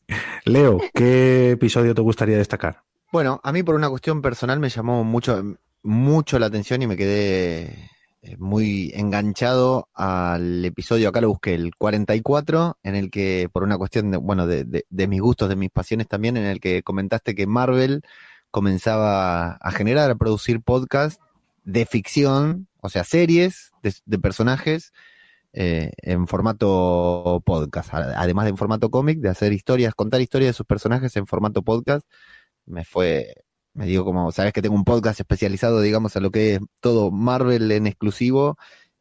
Leo, ¿qué episodio te gustaría destacar? Bueno, a mí por una cuestión personal me llamó mucho la atención y me quedé muy enganchado al episodio, acá lo busqué, el 44, en el que, por una cuestión de mis gustos, de mis pasiones también, en el que comentaste que Marvel comenzaba a generar, a producir podcasts de ficción, o sea, series de personajes en formato podcast, además de en formato cómic, de hacer historias, contar historias de sus personajes en formato podcast. Me digo como, sabes que tengo un podcast especializado, digamos, a lo que es todo Marvel en exclusivo,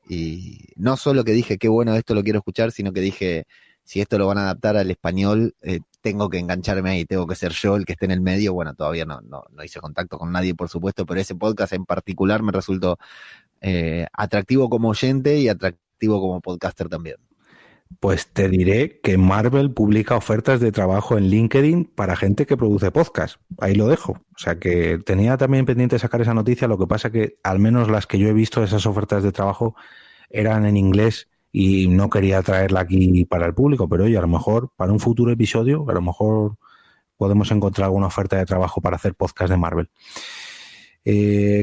y no solo que dije, qué bueno, esto lo quiero escuchar, sino que dije, si esto lo van a adaptar al español, tengo que engancharme ahí, tengo que ser yo el que esté en el medio. Bueno, todavía no hice contacto con nadie, por supuesto, pero ese podcast en particular me resultó atractivo como oyente y atractivo como podcaster también. Pues te diré que Marvel publica ofertas de trabajo en LinkedIn para gente que produce podcast. Ahí lo dejo. O sea que tenía también pendiente sacar esa noticia, lo que pasa que al menos las que yo he visto, esas ofertas de trabajo, eran en inglés y no quería traerla aquí para el público, pero oye, a lo mejor para un futuro episodio, a lo mejor podemos encontrar alguna oferta de trabajo para hacer podcast de Marvel.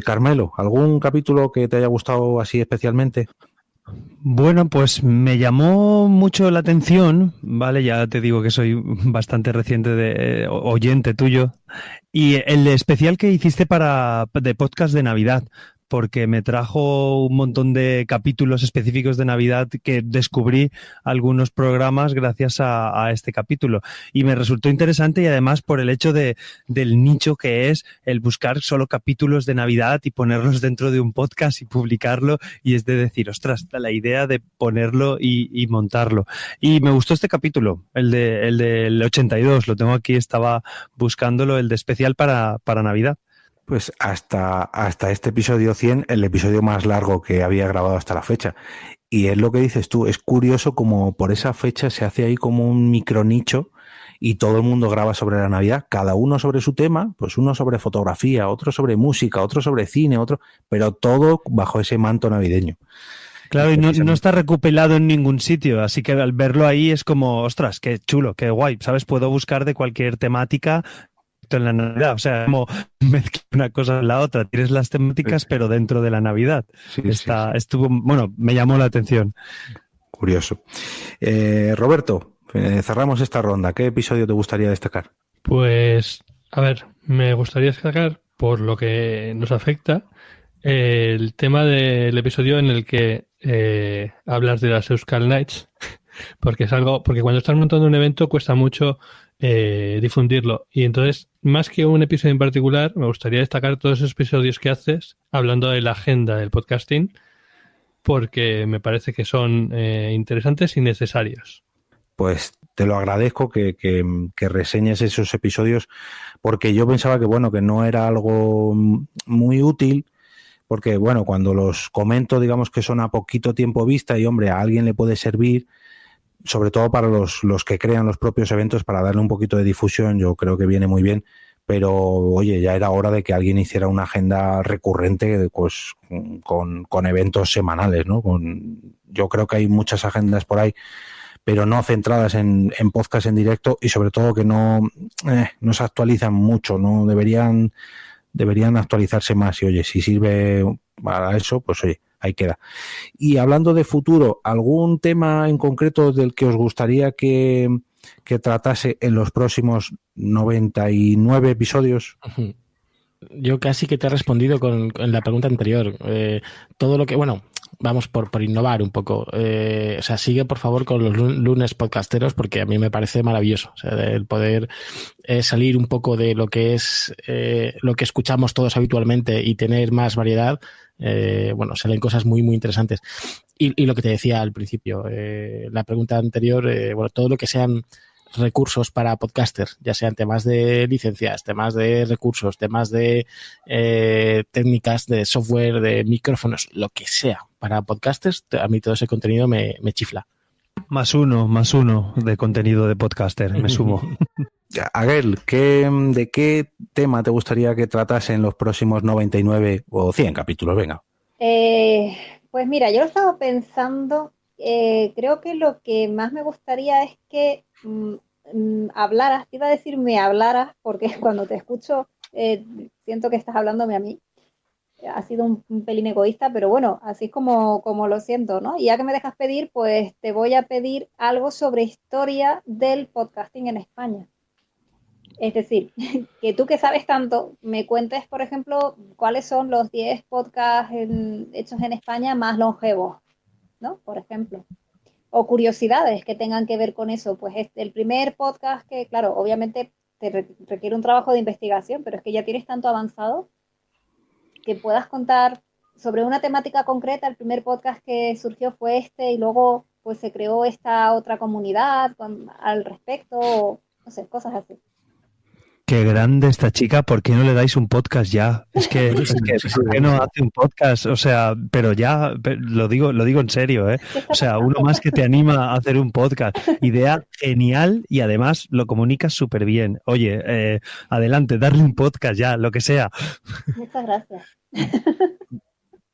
Carmelo, ¿algún capítulo que te haya gustado así especialmente? Bueno, pues me llamó mucho la atención, ¿vale? Ya te digo que soy bastante reciente oyente tuyo. Y el especial que hiciste de podcast de Navidad, porque me trajo un montón de capítulos específicos de Navidad que descubrí algunos programas gracias a este capítulo. Y me resultó interesante, y además por el hecho del nicho que es el buscar solo capítulos de Navidad y ponerlos dentro de un podcast y publicarlo, y es de decir, ostras, la idea de ponerlo y montarlo. Y me gustó este capítulo, el del 82, lo tengo aquí, estaba buscándolo, el de especial para Navidad. Pues hasta este episodio 100, el episodio más largo que había grabado hasta la fecha. Y es lo que dices tú, es curioso como por esa fecha se hace ahí como un micronicho y todo el mundo graba sobre la Navidad, cada uno sobre su tema, pues uno sobre fotografía, otro sobre música, otro sobre cine, otro, pero todo bajo ese manto navideño. Claro, y no está recopilado en ningún sitio, así que al verlo ahí es como, ostras, qué chulo, qué guay, ¿sabes? Puedo buscar de cualquier temática en la Navidad, o sea, como mezclar una cosa en la otra, tienes las temáticas, pero dentro de la Navidad. Sí. Bueno, me llamó la atención. Curioso. Roberto, cerramos esta ronda. ¿Qué episodio te gustaría destacar? Pues, a ver, me gustaría destacar, por lo que nos afecta, el tema del episodio en el que hablas de las Euskal Nights, porque cuando estás montando un evento cuesta mucho difundirlo, y entonces, más que un episodio en particular, me gustaría destacar todos esos episodios que haces hablando de la agenda del podcasting, porque me parece que son interesantes y necesarios. Pues te lo agradezco que reseñes esos episodios, porque yo pensaba que bueno, que no era algo muy útil, porque bueno, cuando los comento, digamos que son a poquito tiempo vista y hombre, a alguien le puede servir, sobre todo para los que crean los propios eventos, para darle un poquito de difusión, yo creo que viene muy bien, pero oye, ya era hora de que alguien hiciera una agenda recurrente, pues con eventos semanales, ¿no? Yo creo que hay muchas agendas por ahí, pero no centradas en podcast en directo, y sobre todo que no se actualizan mucho, ¿no? Deberían actualizarse más, y oye, si sirve para eso, pues oye, ahí queda. Y hablando de futuro, ¿algún tema en concreto del que os gustaría que tratase en los próximos 99 episodios? Yo casi que te he respondido con la pregunta anterior. Todo lo que, bueno, vamos por innovar un poco. O sea, sigue por favor con los lunes podcasteros, porque a mí me parece maravilloso. O sea, el poder salir un poco de lo que es lo que escuchamos todos habitualmente y tener más variedad. Bueno, salen cosas muy, muy interesantes. Y lo que te decía al principio, la pregunta anterior, bueno, todo lo que sean recursos para podcasters, ya sean temas de licencias, temas de recursos, temas de técnicas de software, de micrófonos, lo que sea para podcasters, a mí todo ese contenido me chifla. Más uno de contenido de podcaster, me sumo. Aguel, ¿de qué tema te gustaría que tratase en los próximos 99 o 100 capítulos? Venga. Pues mira, yo lo estaba pensando, creo que lo que más me gustaría es que hablaras, te iba a decir me hablaras, porque cuando te escucho siento que estás hablándome a mí. Ha sido un pelín egoísta, pero bueno, así es como lo siento, ¿no? Y ya que me dejas pedir, pues te voy a pedir algo sobre historia del podcasting en España. Es decir, que tú que sabes tanto, me cuentes, por ejemplo, cuáles son los 10 podcasts hechos en España más longevos, ¿no? Por ejemplo. O curiosidades que tengan que ver con eso. Pues el primer podcast que, claro, obviamente te requiere un trabajo de investigación, pero es que ya tienes tanto avanzado que puedas contar sobre una temática concreta. El primer podcast que surgió fue este, y luego pues se creó esta otra comunidad al respecto, no sé, cosas así. Qué grande esta chica, ¿por qué no le dais un podcast ya? Es que ¿por qué no hace un podcast? O sea, pero ya, lo digo en serio, ¿eh? O sea, uno más que te anima a hacer un podcast. Idea genial, y además lo comunicas súper bien. Oye, adelante, darle un podcast ya, lo que sea. Muchas gracias.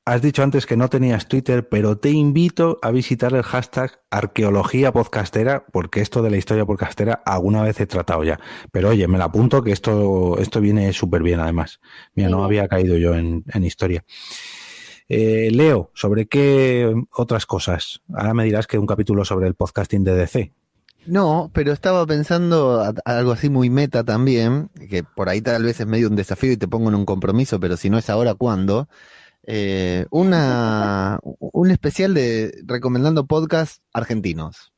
Has dicho antes que no tenías Twitter, pero te invito a visitar el hashtag Arqueología Podcastera, porque esto de la historia podcastera alguna vez he tratado ya. Pero oye, me la apunto, que esto viene súper bien además. Mira, no había caído yo en historia. Leo, ¿sobre qué otras cosas? Ahora me dirás que un capítulo sobre el podcasting de DC. No, pero estaba pensando algo así muy meta también, que por ahí tal vez es medio un desafío y te pongo en un compromiso, pero si no es ahora, ¿cuándo? Un especial de recomendando podcasts argentinos.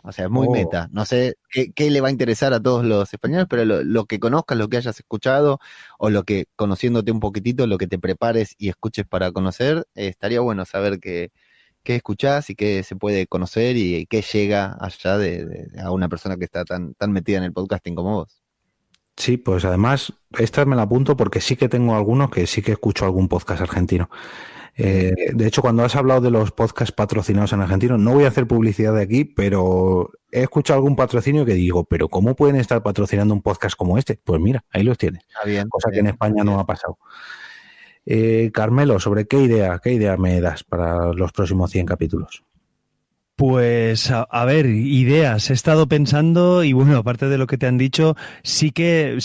O sea, es muy meta. No sé qué le va a interesar a todos los españoles, pero lo que conozcas, lo que hayas escuchado, o lo que, conociéndote un poquitito, lo que te prepares y escuches para conocer, estaría bueno saber qué escuchás y qué se puede conocer y qué llega allá a una persona que está tan metida en el podcasting como vos. Sí, pues además, esta me la apunto porque sí que tengo algunos que sí que escucho algún podcast argentino. De hecho, cuando has hablado de los podcasts patrocinados en argentino, no voy a hacer publicidad de aquí, pero he escuchado algún patrocinio que digo, pero ¿cómo pueden estar patrocinando un podcast como este? Pues mira, ahí los tienes. Bien, cosa que en España no ha pasado. Carmelo, ¿sobre qué idea me das para los próximos 100 capítulos? Pues a ver, ideas. He estado pensando y bueno, aparte de lo que te han dicho, sí que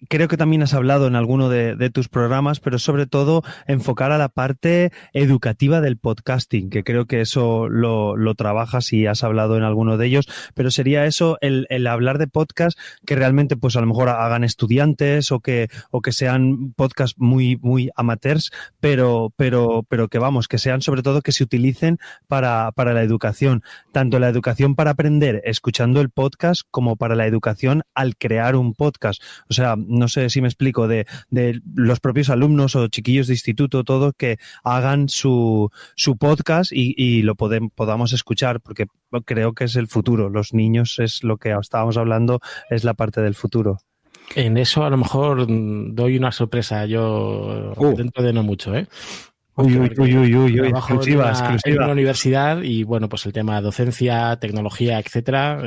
creo que también has hablado en alguno de tus programas, pero sobre todo enfocar a la parte educativa del podcasting, que creo que eso lo trabajas y has hablado en alguno de ellos, pero sería eso, el hablar de podcast que realmente pues a lo mejor hagan estudiantes o que sean podcasts muy, muy amateurs, pero que vamos, que sean sobre todo que se utilicen para la educación. Tanto la educación para aprender escuchando el podcast como para la educación al crear un podcast. O sea, no sé si me explico, de los propios alumnos o chiquillos de instituto, todo, que hagan su podcast y lo podamos escuchar, porque creo que es el futuro. Los niños es lo que estábamos hablando, es la parte del futuro. En eso a lo mejor doy una sorpresa yo dentro de no mucho, ¿eh? Uy, exclusiva. En una universidad y bueno, pues el tema docencia, tecnología, etcétera,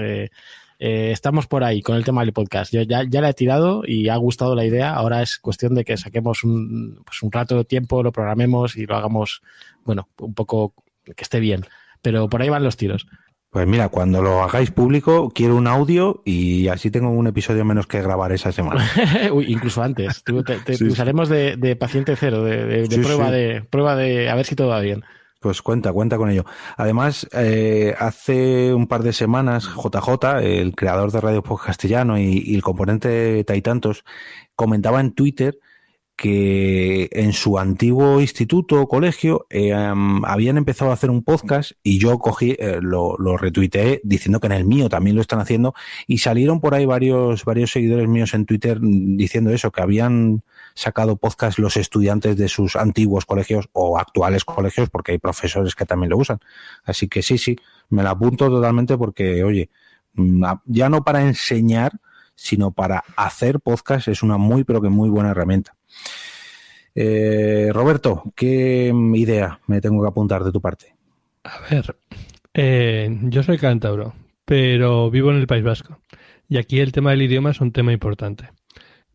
estamos por ahí con el tema del podcast. Yo ya la he tirado y ha gustado la idea. Ahora es cuestión de que saquemos un rato de tiempo, lo programemos y lo hagamos, bueno, un poco que esté bien. Pero por ahí van los tiros. Pues mira, cuando lo hagáis público, quiero un audio y así tengo un episodio menos que grabar esa semana. Uy, incluso antes. Te usaremos de paciente cero, de Sí, prueba, sí. prueba de a ver si todo va bien. Pues cuenta con ello. Además, hace un par de semanas, JJ, el creador de Radio Post Castellano y el componente de Taitantos, comentaba en Twitter que en su antiguo instituto o colegio habían empezado a hacer un podcast y yo cogí, lo retuiteé diciendo que en el mío también lo están haciendo y salieron por ahí varios seguidores míos en Twitter diciendo eso, que habían sacado podcast los estudiantes de sus antiguos colegios o actuales colegios porque hay profesores que también lo usan. Así que sí, me la apunto totalmente porque, oye, ya no para enseñar, sino para hacer podcast es una muy, pero que muy buena herramienta. Roberto, ¿qué idea me tengo que apuntar de tu parte? A ver, yo soy cántabro, pero vivo en el País Vasco. Y aquí el tema del idioma es un tema importante.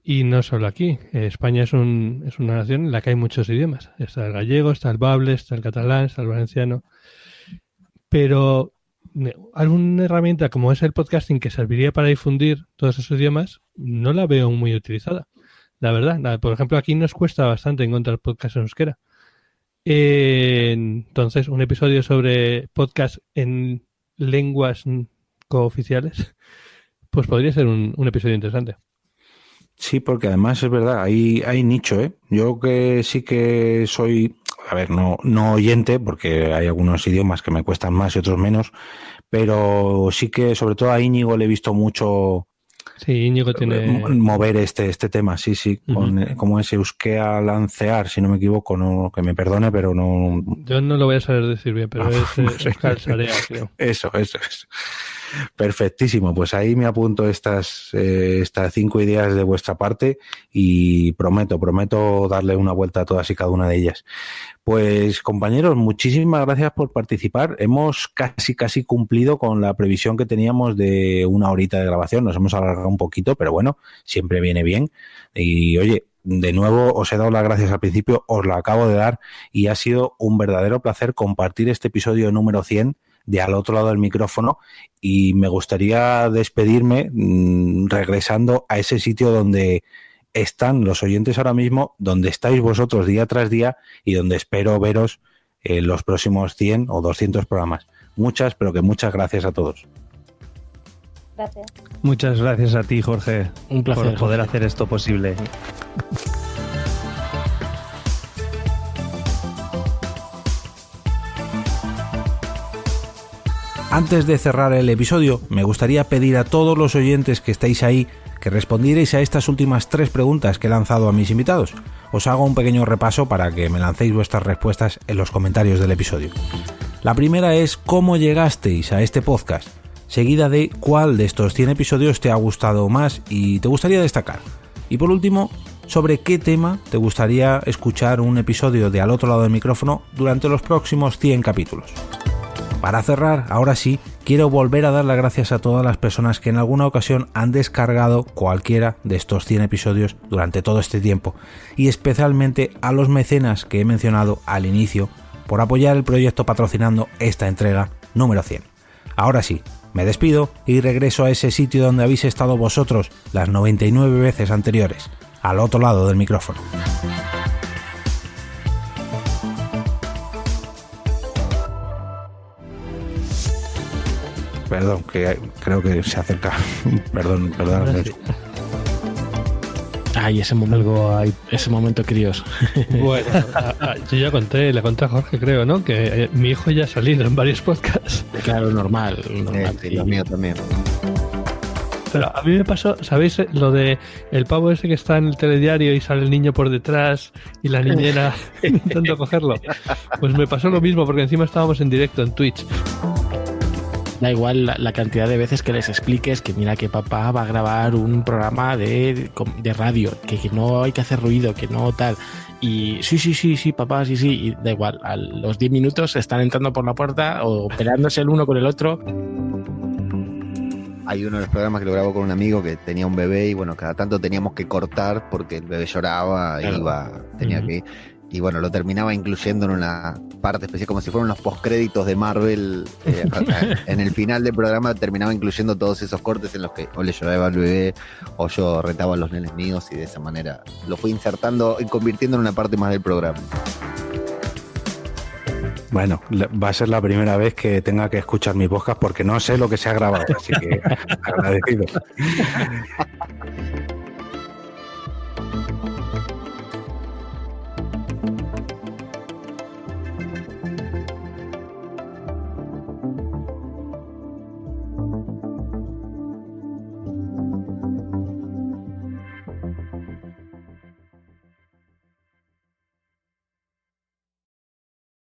Y no solo aquí. España es una nación en la que hay muchos idiomas. Está el gallego, está el bable, está el catalán, está el valenciano. Pero alguna herramienta como es el podcasting que serviría para difundir todos esos idiomas, no la veo muy utilizada. La verdad, por ejemplo, aquí nos cuesta bastante encontrar podcast en euskera. Entonces, un episodio sobre podcast en lenguas cooficiales, pues podría ser un episodio interesante. Sí, porque además es verdad, hay nicho, ¿eh? Yo que sí que soy, a ver, no oyente, porque hay algunos idiomas que me cuestan más y otros menos, pero sí que sobre todo a Íñigo le he visto mucho Sí, Íñigo tiene... mover este tema, sí, como es Euskea Lancear, si no me equivoco, no, que me perdone, pero no... Yo no lo voy a saber decir bien, pero es Euskal Sarea, creo. Eso. Perfectísimo, pues ahí me apunto estas 5 ideas de vuestra parte y prometo darle una vuelta a todas y cada una de ellas. Pues compañeros, muchísimas gracias por participar. Hemos casi cumplido con la previsión que teníamos de 1 horita de grabación. Nos hemos alargado un poquito, pero bueno, siempre viene bien. Y oye, de nuevo os he dado las gracias al principio, os la acabo de dar y ha sido un verdadero placer compartir este episodio número 100 de Al Otro Lado del Micrófono y me gustaría despedirme regresando a ese sitio donde están los oyentes ahora mismo, donde estáis vosotros día tras día y donde espero veros en los próximos 100 o 200 programas. Muchas gracias a todos. Gracias. Muchas gracias a ti, Jorge, Un placer, por poder Jorge. hacer esto posible. Antes de cerrar el episodio, me gustaría pedir a todos los oyentes que estáis ahí que respondierais a estas últimas 3 preguntas que he lanzado a mis invitados. Os hago un pequeño repaso para que me lancéis vuestras respuestas en los comentarios del episodio. La primera es ¿cómo llegasteis a este podcast? Seguida de ¿cuál de estos 100 episodios te ha gustado más y te gustaría destacar? Y por último, ¿sobre qué tema te gustaría escuchar un episodio de Al Otro Lado del Micrófono durante los próximos 100 capítulos? Para cerrar, ahora sí, quiero volver a dar las gracias a todas las personas que en alguna ocasión han descargado cualquiera de estos 100 episodios durante todo este tiempo, y especialmente a los mecenas que he mencionado al inicio por apoyar el proyecto patrocinando esta entrega número 100. Ahora sí, me despido y regreso a ese sitio donde habéis estado vosotros las 99 veces anteriores, al otro lado del micrófono. Perdón, que creo que se acerca. Perdón. Sí. Ay, ese momento, críos. Bueno, yo ya le conté a Jorge, creo, ¿no? Que mi hijo ya ha salido en varios podcasts. Claro, normal. Sí, lo mío también. Pero a mí me pasó, ¿sabéis lo de el pavo ese que está en el telediario y sale el niño por detrás y la niñera intentando cogerlo? Pues me pasó lo mismo porque encima estábamos en directo en Twitch. Da igual la cantidad de veces que les expliques que mira que papá va a grabar un programa de radio, que no hay que hacer ruido, que no tal. Y sí, papá, sí. Y da igual, a los 10 minutos están entrando por la puerta o peleándose el uno con el otro. hay uno de los programas que lo grabó con un amigo que tenía un bebé y bueno, cada tanto teníamos que cortar porque el bebé lloraba, Claro. tenía que ir. Y bueno, lo terminaba incluyendo en una parte especial, como si fueran los postcréditos de Marvel. En el final del programa terminaba incluyendo todos esos cortes en los que o le lloraba al bebé o yo retaba a los nenes míos, y de esa manera lo fui insertando y convirtiendo en una parte más del programa. Bueno, va a ser la primera vez que tenga que escuchar mi podcast porque no sé lo que se ha grabado, así que agradecido.